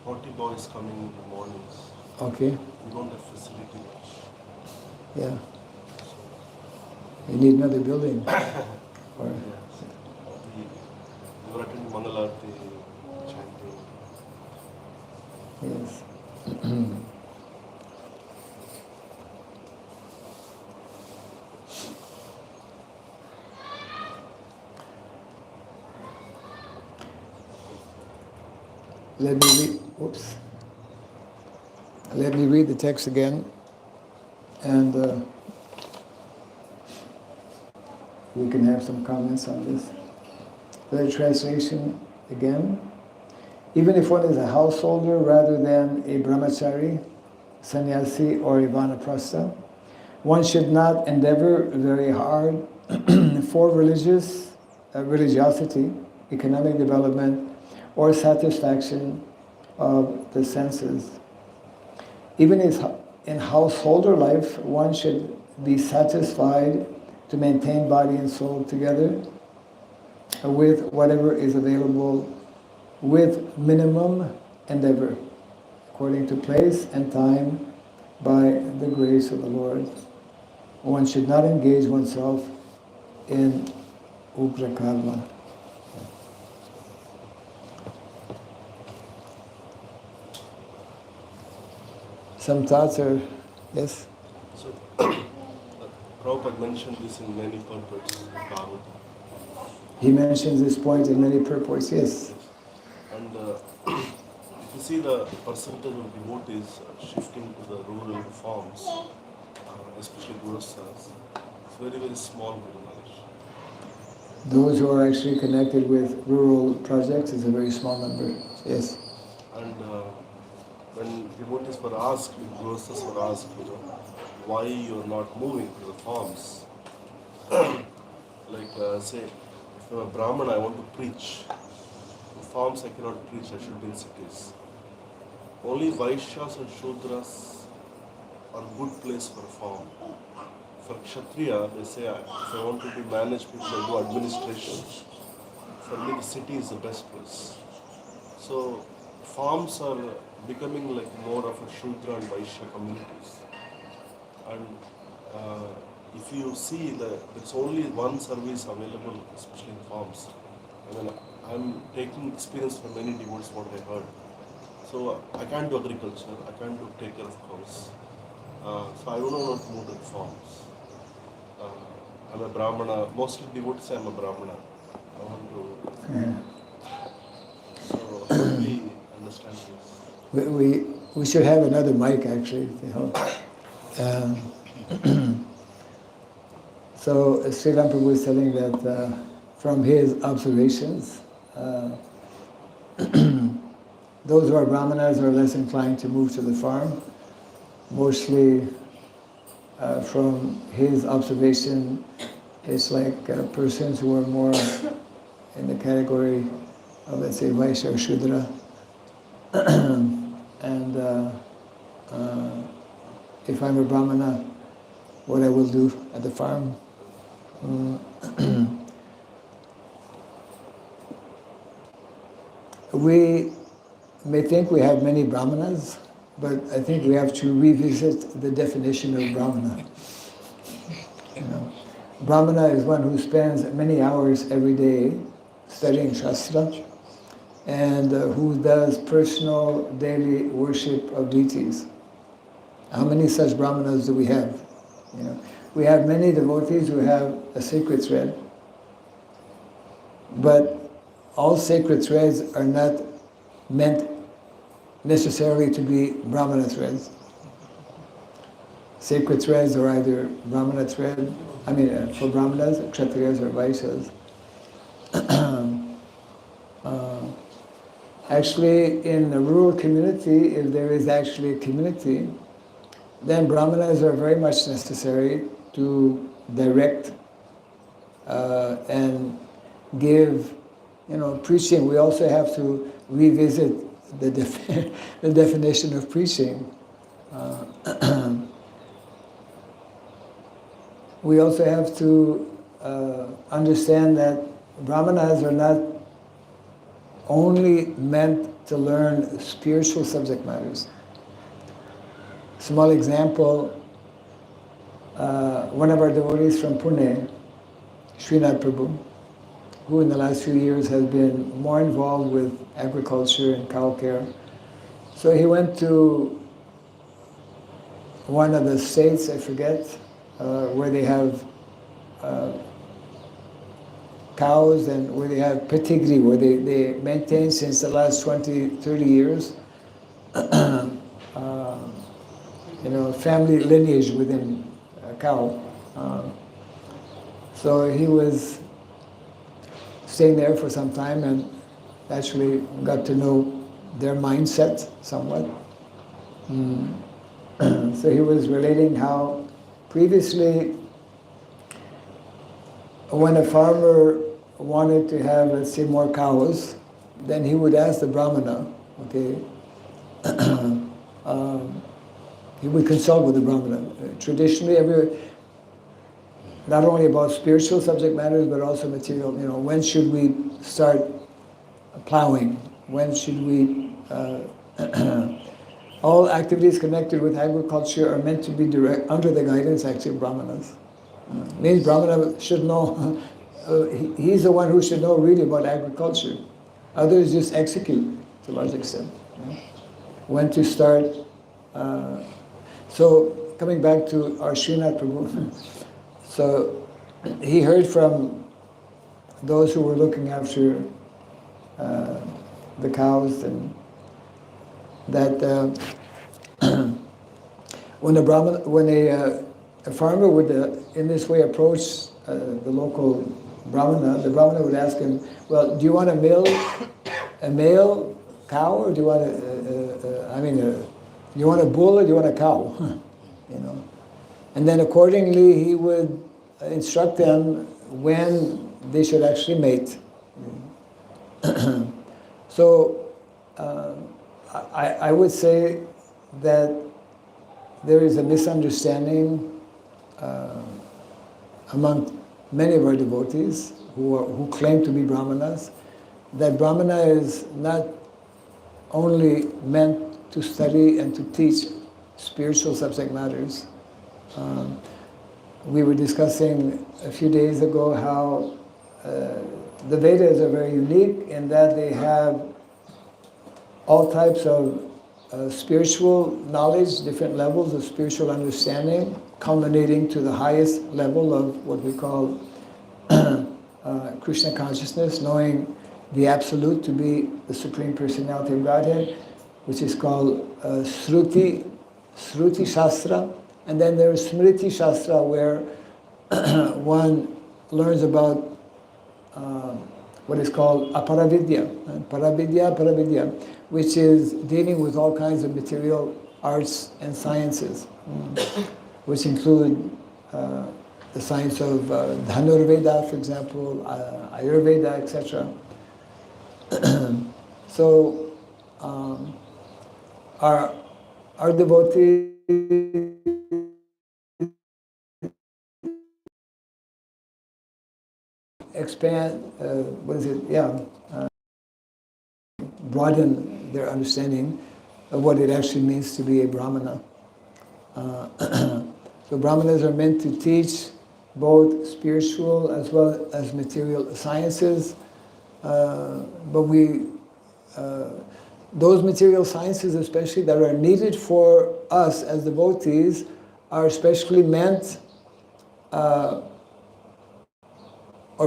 40 boys coming in the mornings. Okay. We don't have facility much. Yeah. You need another building. Or, Yes. We were attending Mangalarti, chanting. yes. Let me read. Oops. Let me read the text again, and we can have some comments on this. The translation again. Even if one is a householder rather than a brahmachari, sannyasi, or a vanaprastha, one should not endeavor very hard for religiosity, economic development, or satisfaction of the senses. Even in householder life, one should be satisfied to maintain body and soul together with whatever is available with minimum endeavor, according to place and time, by the grace of the Lord. One should not engage oneself in ugra karma. Some thoughts are, yes? So, Prabhupada mentioned this in many purports in Bhagavatam. He mentions this point in many purports, yes. And if you see the percentage of devotees shifting to the rural farms, especially Gurusthas, it's very, very small, very much. Those who are actually connected with rural projects is a very small number, yes. And when devotees were asked, Gurusthas were asked, why you're not moving to the farms? Say, if I'm a Brahman, I want to preach. In farms I cannot preach, I should be in cities. Only Vaishyas and Shudras are good place for a farm. For Kshatriya, they say, if I want to manage people, I do administration. For me, the city is the best place. So, farms are becoming like more of a Shudra and Vaishya communities. And if you see that there's only one service available, especially in farms. I mean, I'm taking experience from many devotees, what I heard. So I can't do agriculture, I can't do take care of cows. So I don't want to move to the farms. I'm a Brahmana, mostly devotees say I'm a Brahmana. I want to... So how do we understand this? We should have another mic actually to help. So Sri Ram Prabhu was telling that from his observations, those who are brahmanas are less inclined to move to the farm. Mostly from his observation, it's like persons who are more in the category of, let's say, Vaishya or Shudra. And if I'm a brahmana, what I will do at the farm. may think we have many brahmanas, but I think we have to revisit the definition of brahmana. You know, brahmana is one who spends many hours every day studying Shastra and who does personal daily worship of deities. How many such brahmanas do we have? You know, we have many devotees who have a sacred thread, but all sacred threads are not meant necessarily to be brahmana threads. Sacred threads are either brahmana thread, for brahmanas, kshatriyas or vaishyas. Actually, in a rural community, if there is actually a community, then brahmanas are very much necessary to direct and give, preaching. We also have to revisit the definition of preaching. We also have to understand that brahmanas are not only meant to learn spiritual subject matters. Small example, one of our devotees from Pune, Srimad Prabhu, who in the last few years has been more involved with agriculture and cow care. So he went to one of the states, I forget, where they have cows and where they have pedigree, where they maintain since the last 20, 30 years, family lineage within a cow. So he was staying there for some time and actually got to know their mindset somewhat. So he was relating how previously when a farmer wanted to have, let's say, more cows, then he would ask the brahmana, okay, he would consult with the brahmana. Traditionally, not only about spiritual subject matters, but also material, when should we start plowing? When should we, all activities connected with agriculture are meant to be direct, under the guidance actually of brahmanas. Means brahmana should know, he's the one who should know really about agriculture. Others just execute to a large extent. When to start. So coming back to our Srinath Prabhu, so he heard from those who were looking after the cows and that when a farmer would in this way approach the local brahmana, the brahmana would ask him, well, do you want a male cow, or do you want do you want a bull or do you want a cow? And then accordingly he would instruct them when they should actually mate. So I would say that there is a misunderstanding among many of our devotees who claim to be brahmanas, that brahmana is not only meant to study and to teach spiritual subject matters. We were discussing a few days ago how the Vedas are very unique in that they have all types of spiritual knowledge, different levels of spiritual understanding, culminating to the highest level of what we call Krishna consciousness, knowing the Absolute to be the Supreme Personality of Godhead, which is called Shruti Shastra. And then there is Smriti Shastra, where one learns about what is called Aparavidya, Paravidya, which is dealing with all kinds of material arts and sciences, which include the science of Dhanurveda, for example, Ayurveda, etc. So our devotees expand, broaden their understanding of what it actually means to be a Brahmana. So Brahmanas are meant to teach both spiritual as well as material sciences, but those material sciences especially that are needed for us as devotees are especially meant or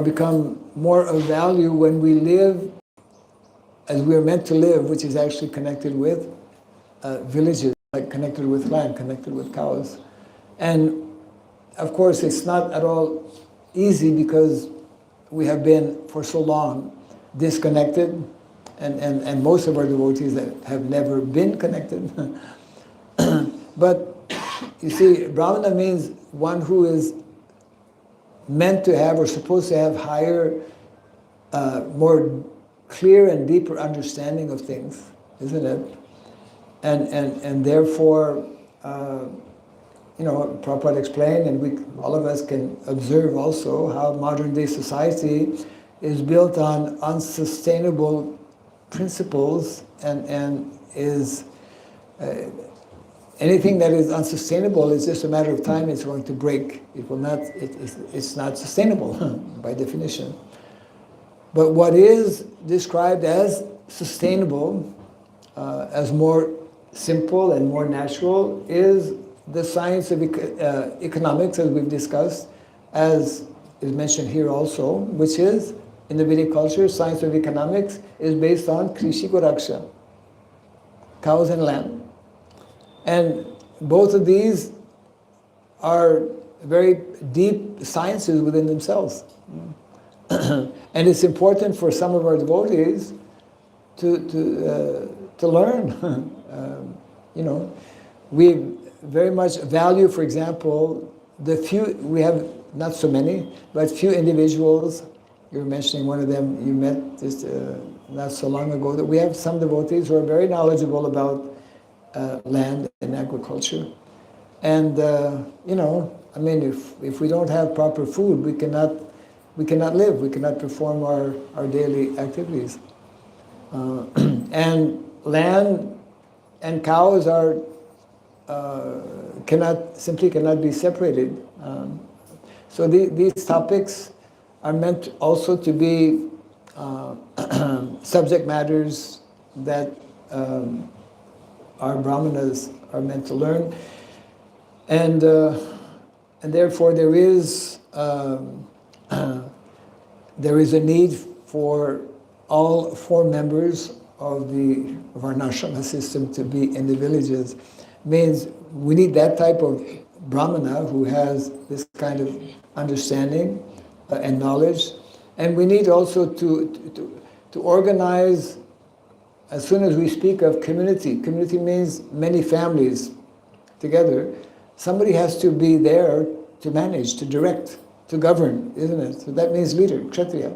become more of value when we live as we are meant to live, which is actually connected with villages, like connected with land, connected with cows. And of course, it's not at all easy because we have been for so long disconnected, and most of our devotees that have never been connected. But you see, Brahmana means one who is meant to have or supposed to have higher, more clear and deeper understanding of things, isn't it? And therefore, Prabhupada explained, and all of us can observe also how modern day society is built on unsustainable principles, and is anything that is unsustainable is just a matter of time. It's going to break. It will not. It's not sustainable by definition. But what is described as sustainable, as more simple and more natural, is the science of economics, as we've discussed, as is mentioned here also, which is, in the Vedic culture, science of economics is based on Krishi Goraksha, cows and land. And both of these are very deep sciences within themselves. And it's important for some of our devotees to learn. We very much value, for example, we have not so many, but few individuals. You were mentioning one of them you met just not so long ago, that we have some devotees who are very knowledgeable about land and agriculture. And, if we don't have proper food, we cannot live, we cannot perform our daily activities. And land and cows cannot be separated. So these topics are meant also to be subject matters that our brahmanas are meant to learn, and therefore there is a need for all 4 members of our Nashrama system to be in the villages. Means we need that type of brahmana who has this kind of understanding and knowledge, and we need also to organize. As soon as we speak of community means many families together. Somebody has to be there to manage, to direct, to govern, isn't it? So that means leader, kshatriya.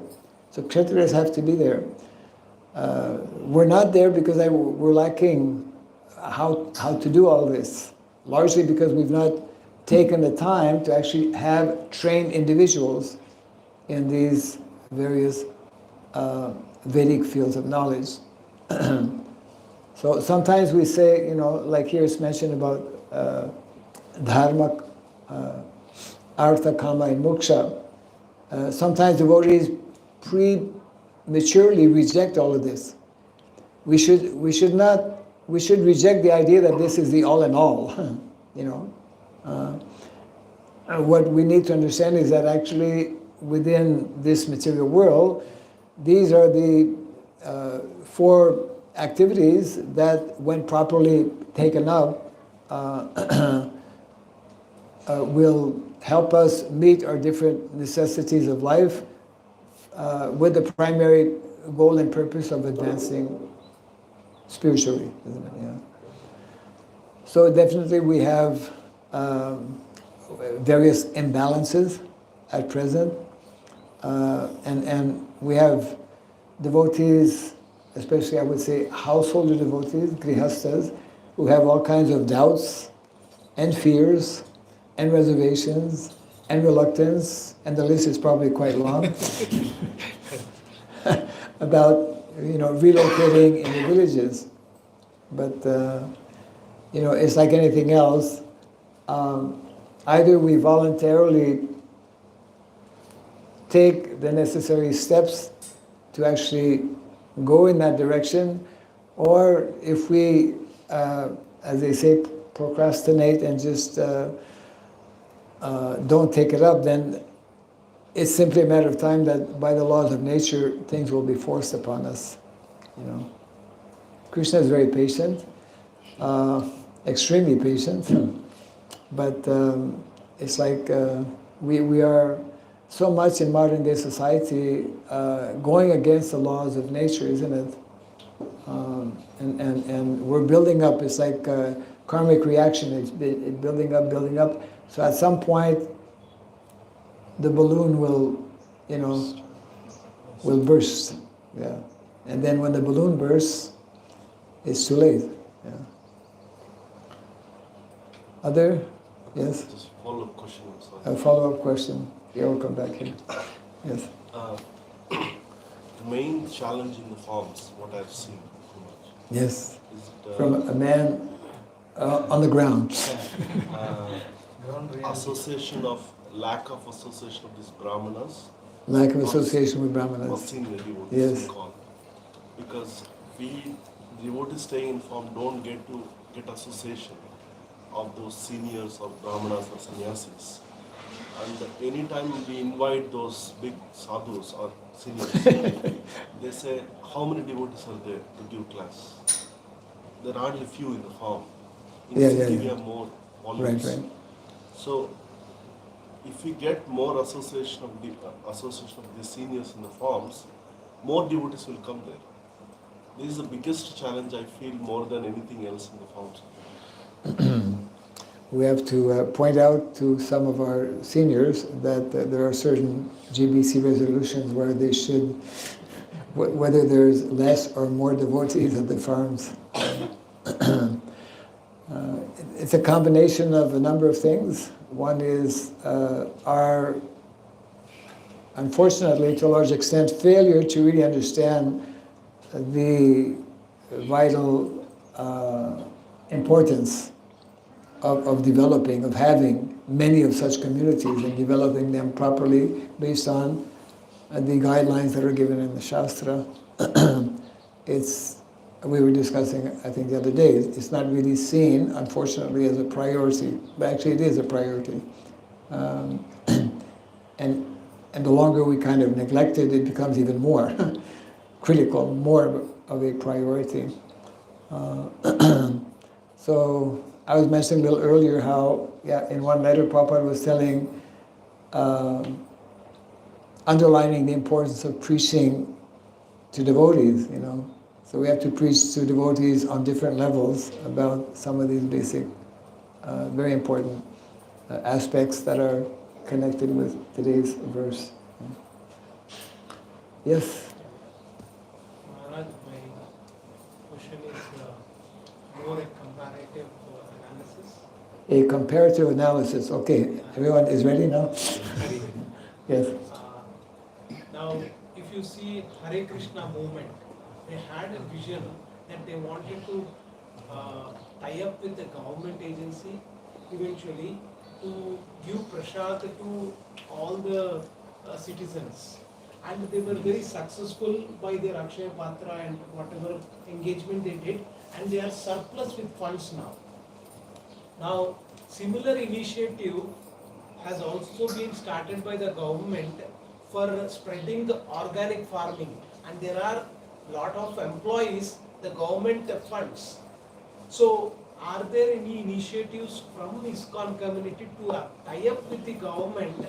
So kshatriyas have to be there. We're not there because we're lacking how to do all this, largely because we've not taken the time to actually have trained individuals in these various Vedic fields of knowledge. So sometimes we say, like here it's mentioned about dharma, artha, kama, and moksha. Sometimes devotees prematurely reject all of this. We should reject the idea that this is the all in all. What we need to understand is that actually within this material world, these are the 4 activities that, when properly taken up, will help us meet our different necessities of life with the primary goal and purpose of advancing spiritually, isn't it? Yeah. So definitely we have various imbalances at present, and we have devotees, especially I would say householder devotees, grihastas, who have all kinds of doubts and fears and reservations and reluctance, and the list is probably quite long, about relocating in the villages. But it's like anything else. Either we voluntarily take the necessary steps to actually go in that direction, or if we, as they say, procrastinate and just don't take it up, then it's simply a matter of time that by the laws of nature, things will be forced upon us. Krishna is very patient, extremely patient, but it's like we are so much in modern day society going against the laws of nature, isn't it? And we're building up. It's like karmic reaction. It's building up, building up. So at some point, the balloon will burst. Yeah. And then when the balloon bursts, it's too late. Yeah. Other? Yes? Just follow-up question, I'm sorry. A follow-up question. Yeah, we'll come back here. Yes. The main challenge in the farms, what I've seen too much, Yes. is it, From a man on the ground. Lack of association of these brahmanas. Lack of association with Or Brahmanas. senior devotees, Yes. we call. Because we devotees staying in farm don't get association of those seniors or brahmanas or sannyasis. And anytime we invite those big sadhus or seniors, they say, how many devotees are there to give class? There are hardly few in the farm. In Yeah, city yeah, we yeah. have more volumes. Right. So if we get more association of the seniors in the farms, more devotees will come there. This is the biggest challenge I feel more than anything else in the farms. We have to point out to some of our seniors that there are certain GBC resolutions where they should, whether there's less or more devotees at the farms. It's a combination of a number of things. One is our, unfortunately, to a large extent, failure to really understand the vital importance of developing, of having many of such communities and developing them properly based on the guidelines that are given in the Shastra. We were discussing, I think the other day, it's not really seen, unfortunately, as a priority, but actually it is a priority. And the longer we kind of neglect it, it becomes even more critical, more of a priority. So I was mentioning a little earlier how, in one letter, Prabhupada was telling, underlining the importance of preaching to devotees, So we have to preach to devotees on different levels about some of these basic, very important aspects that are connected with today's verse. Yes? Maharaj, my question is more a comparative analysis. A comparative analysis. Okay, everyone is ready now? Yes. Now, if you see Hare Krishna movement, they had a vision that they wanted to tie up with the government agency eventually to give prasad to all the citizens. And they were very successful by their Akshaya Patra and whatever engagement they did, and they are surplus with funds now. Now, similar initiative has also been started by the government for spreading the organic farming, and there are lot of employees the government funds. So are there any initiatives from ISKCON community to tie up with the government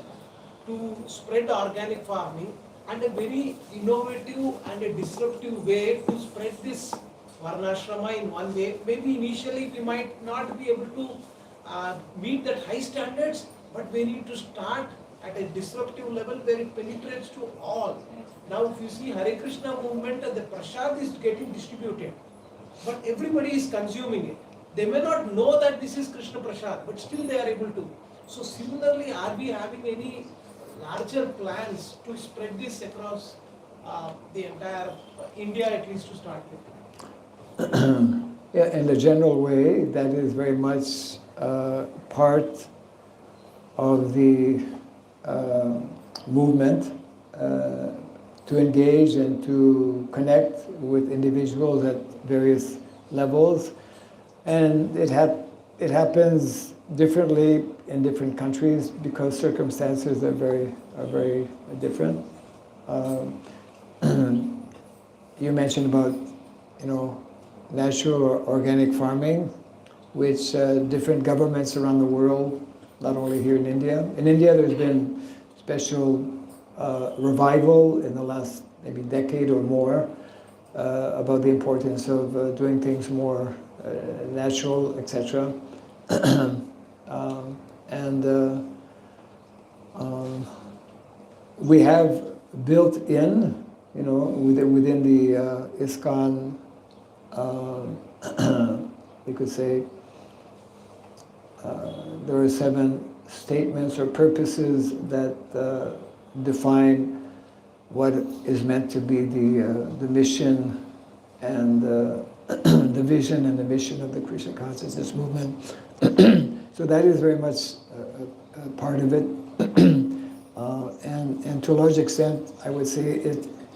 to spread organic farming, and a very innovative and a disruptive way to spread this Varnashrama in one way? Maybe initially we might not be able to meet that high standards, but we need to start at a disruptive level where it penetrates to all. Now if you see Hare Krishna movement, the prasad is getting distributed, but everybody is consuming it. They may not know that this is Krishna prasad, but still they are able to. So similarly, are we having any larger plans to spread this across the entire India, at least to start with? Yeah, in a general way, that is very much part of the movement to engage and to connect with individuals at various levels. And it happens differently in different countries because circumstances are very different. You mentioned about, natural or organic farming, which different governments around the world, not only here in India. In India, there's been special revival in the last maybe decade or more about the importance of doing things more natural, etc. We have built in, within the ISKCON, you could say, there are 7 statements or purposes that define what is meant to be the mission and the vision and the mission of the Krishna consciousness movement. So that is very much a part of it. And to a large extent, I would say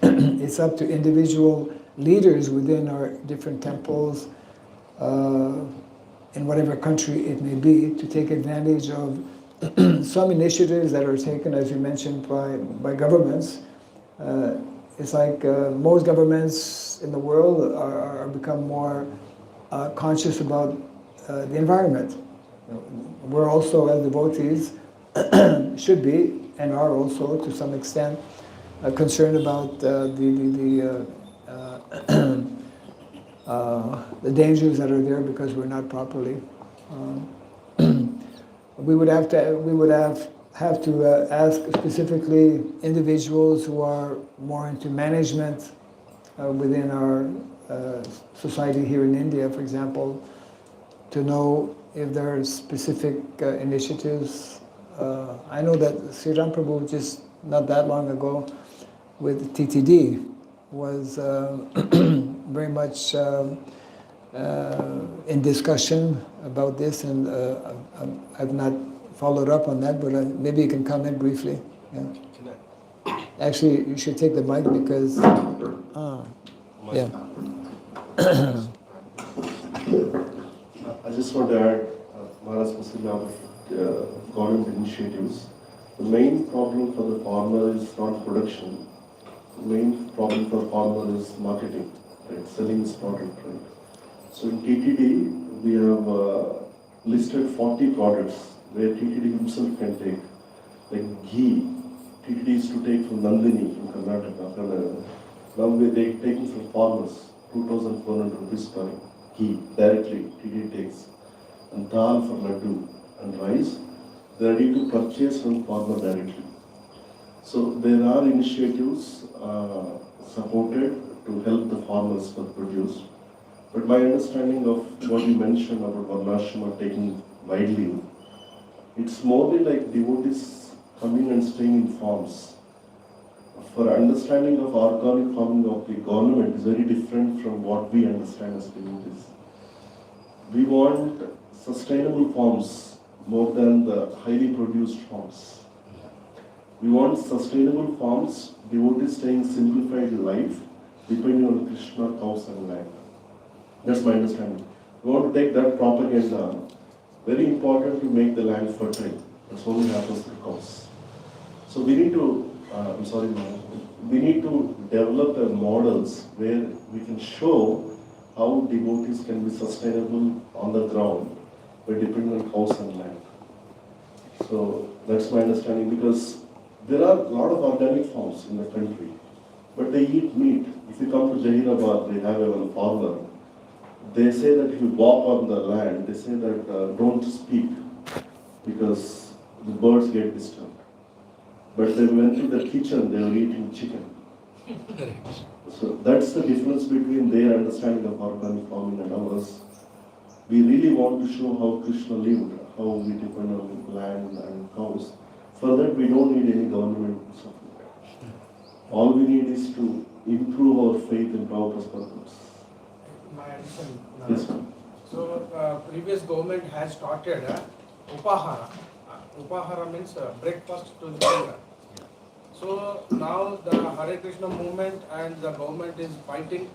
it's up to individual leaders within our different temples, in whatever country it may be, to take advantage of some initiatives that are taken, as you mentioned, by governments. It's like most governments in the world are become more conscious about the environment. We're also, as devotees, should be and are also, to some extent, concerned about the dangers that are there because we're not properly. We would have to ask specifically individuals who are more into management within our society here in India, for example, to know if there are specific initiatives. I know that Sri Ram Prabhu just not that long ago with TTD was very much in discussion about this, and I've not followed up on that, but maybe you can comment briefly. Yeah. Actually, you should take the mic because. Yeah. I just want to add, Maharaj Muslim about government initiatives. The main problem for the farmer is not production. The main problem for farmer is marketing, right? Selling his product, right? So in TTD, we have listed 40 products where TTD himself can take. Like ghee, TTD is to take from Nandini in Karnataka. Now we're taking from farmers, 2,400 rupees per ghee, directly TTD takes. And dal for laddu and rice, they are ready to purchase from farmer directly. So there are initiatives supported to help the farmers for produce. But my understanding of what you mentioned about Varnashrama taking widely, it's more like devotees coming and staying in farms. For understanding of organic farming of the government is very different from what we understand as devotees. We want sustainable farms more than the highly produced farms. We want sustainable farms, devotees staying simplified life, depending on Krishna, cows and land. That's my understanding. We want to take that propaganda. Very important to make the land fertile. That's only happens through cows. So we need to, we need to develop models where we can show how devotees can be sustainable on the ground by depending on cows and land. So that's my understanding, because there are a lot of organic farms in the country, but they eat meat. If you come to Hyderabad, they have a farmer. They say that if you walk on the land, they say that don't speak because the birds get disturbed. But they went to the kitchen, they were eating chicken. So that's the difference between their understanding of organic farming and ours. We really want to show how Krishna lived, how we depend on land and cows. For that, we don't need any government support. All we need is to improve our faith in Prabhupada's purpose. my addition now. So previous government has started upahara. Upahara means breakfast to the children. So now the Hare Krishna movement and the government is fighting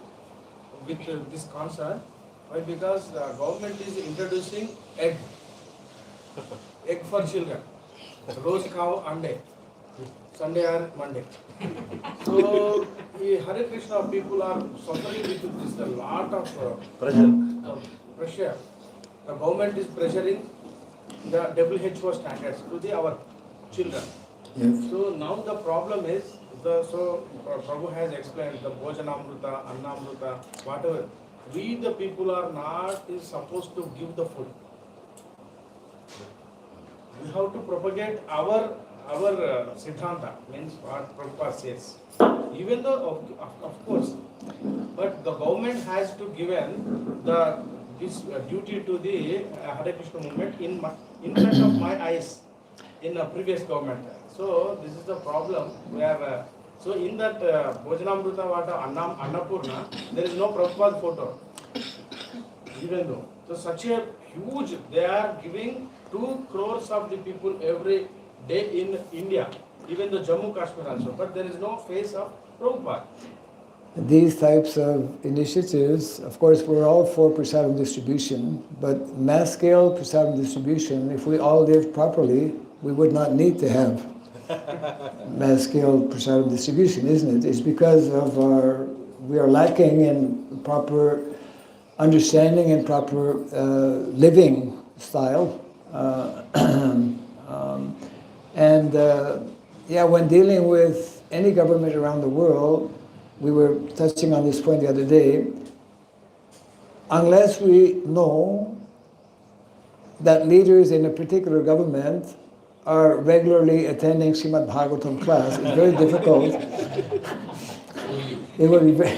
with this concern. Why? Because the government is introducing egg for children. Rose cow ande. Sunday or Monday. So the Hare Krishna people are suffering with this a lot of pressure. The government is pressuring the WHO standards to our children. Yes. So now the problem is, Prabhu has explained the Bhojanamrita, Annamrita, whatever. We the people are not is supposed to give the food. We have to propagate our Siddhanta, means what Prabhupada says. Even though, of course, but the government has to given this duty to the Hare Krishna movement in front of my eyes in a previous government. So this is the problem where, so in that Bhojanamrita Vata Annapurna, there is no Prabhupada photo. Even though, so such a huge, they are giving 2 crores of the people every day in India, even the Jammu Kashmir also, but there is no face of Prabhupada. These types of initiatives, of course, we're all for prasadam distribution, but mass scale prasadam distribution, if we all lived properly, we would not need to have mass scale prasadam distribution, isn't it? It's because of we are lacking in proper understanding and proper living style. When dealing with any government around the world, we were touching on this point the other day, unless we know that leaders in a particular government are regularly attending Srimad Bhagavatam class, it's very difficult. It will be very,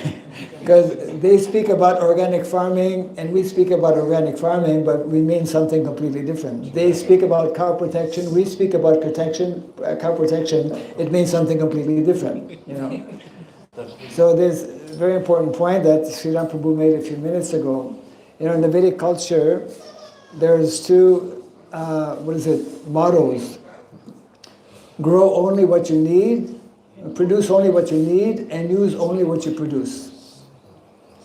because they speak about organic farming and we speak about organic farming, but we mean something completely different. They speak about cow protection, we speak about cow protection, it means something completely different, you know. So there's a very important point that Sri Ram Prabhu made a few minutes ago. You know, in the Vedic culture, there's 2, mottos. Grow only what you need, produce only what you need, and use only what you produce.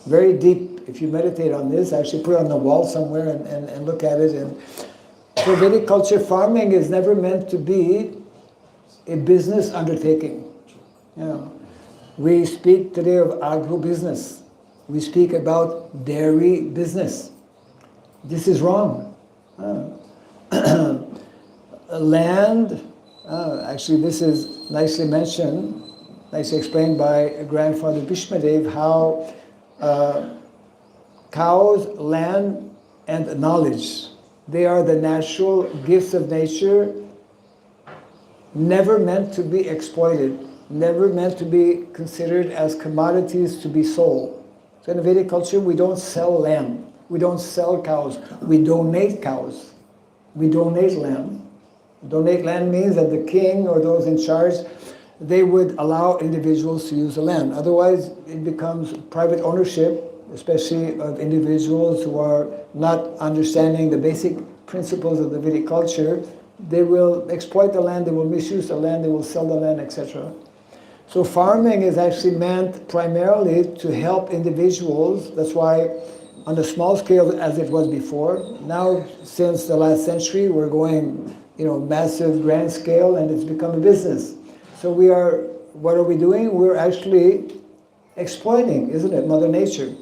Very deep. If you meditate on this, actually put it on the wall somewhere and look at it. And for Vedic culture, farming is never meant to be a business undertaking. You know, we speak today of agro-business. We speak about dairy business. This is wrong. Land, actually this is nicely mentioned, nicely explained by grandfather Bhishmadev, how cows, land, and knowledge, they are the natural gifts of nature, never meant to be exploited, never meant to be considered as commodities to be sold. So in the Vedic culture, we don't sell land, we don't sell cows, we donate cows, we donate land. Donate land means that the king or those in charge, they would allow individuals to use the land. Otherwise, it becomes private ownership, especially of individuals who are not understanding the basic principles of the Vedic culture. They will exploit the land, they will misuse the land, they will sell the land, etc. So farming is actually meant primarily to help individuals. That's why on a small scale as it was before, now since the last century we're going massive grand scale and it's become a business. So what are we doing? We're actually exploiting, isn't it, Mother Nature.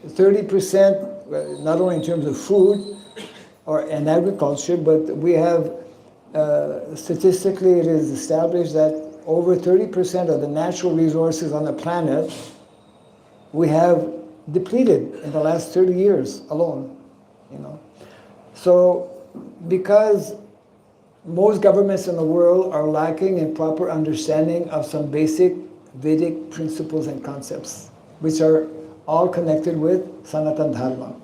30%, not only in terms of food and agriculture, but we have, statistically it is established that over 30% of the natural resources on the planet we have depleted in the last 30 years alone. So because most governments in the world are lacking in proper understanding of some basic Vedic principles and concepts, which are all connected with Sanatan Dharma.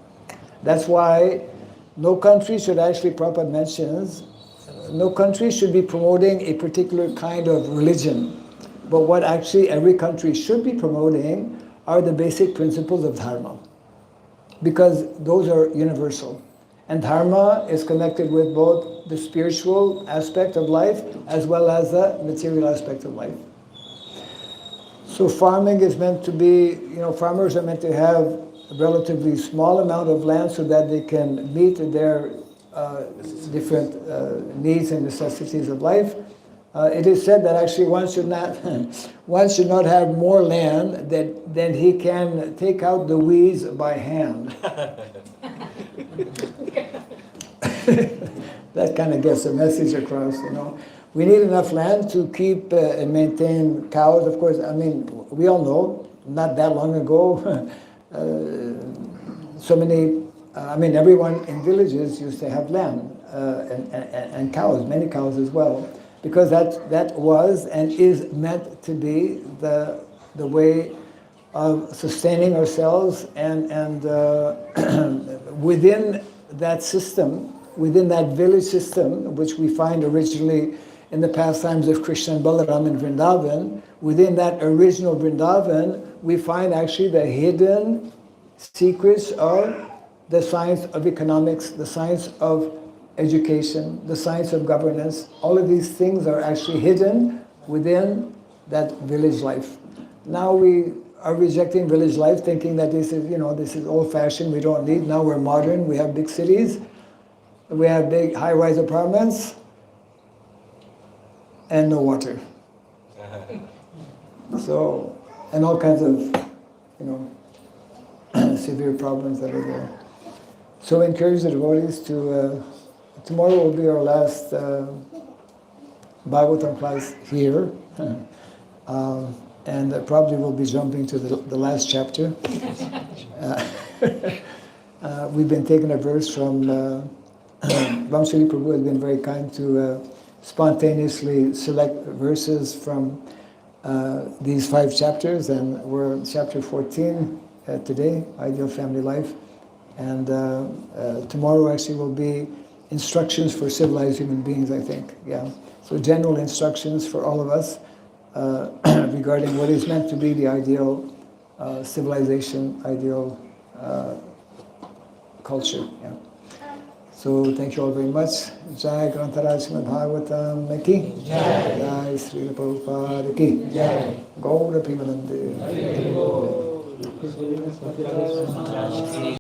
That's why no country should actually, Prabhupada mentions, no country should be promoting a particular kind of religion. But what actually every country should be promoting are the basic principles of Dharma. because those are universal. And dharma is connected with both the spiritual aspect of life as well as the material aspect of life. So farming is meant to be, farmers are meant to have a relatively small amount of land so that they can meet their different needs and necessities of life. It is said that actually one should not have more land than he can take out the weeds by hand. That kind of gets the message across, We need enough land to keep and maintain cows. Of course, we all know, not that long ago, everyone in villages used to have land and cows, many cows as well, because that was and is meant to be the way of sustaining ourselves and within that system, within that village system, which we find originally in the pastimes of Krishna and Balaram in Vrindavan, within that original Vrindavan, we find actually the hidden secrets of the science of economics, the science of education, the science of governance. All of these things are actually hidden within that village life. Now we are rejecting village life, thinking that this is old-fashioned, we don't need. Now we're modern, we have big cities, we have big high-rise apartments, and no water. So, and all kinds of, severe problems that are there. So we encourage the devotees to, tomorrow will be our last bhagavatam class here. And probably we'll be jumping to the last chapter. We've been taking a verse from, Vamsali Prabhu has been very kind to spontaneously select verses from these 5 chapters, and we're in chapter 14 today, Ideal Family Life. And tomorrow actually will be instructions for civilized human beings, I think. Yeah. So general instructions for all of us regarding what is meant to be the ideal civilization, ideal culture. Yeah. So thank you all very much. Jai Grantaraj Srimad Bhagavatam ki. Jai. Jai Srila Prabhupada ki. Jai. Gaura Premanande.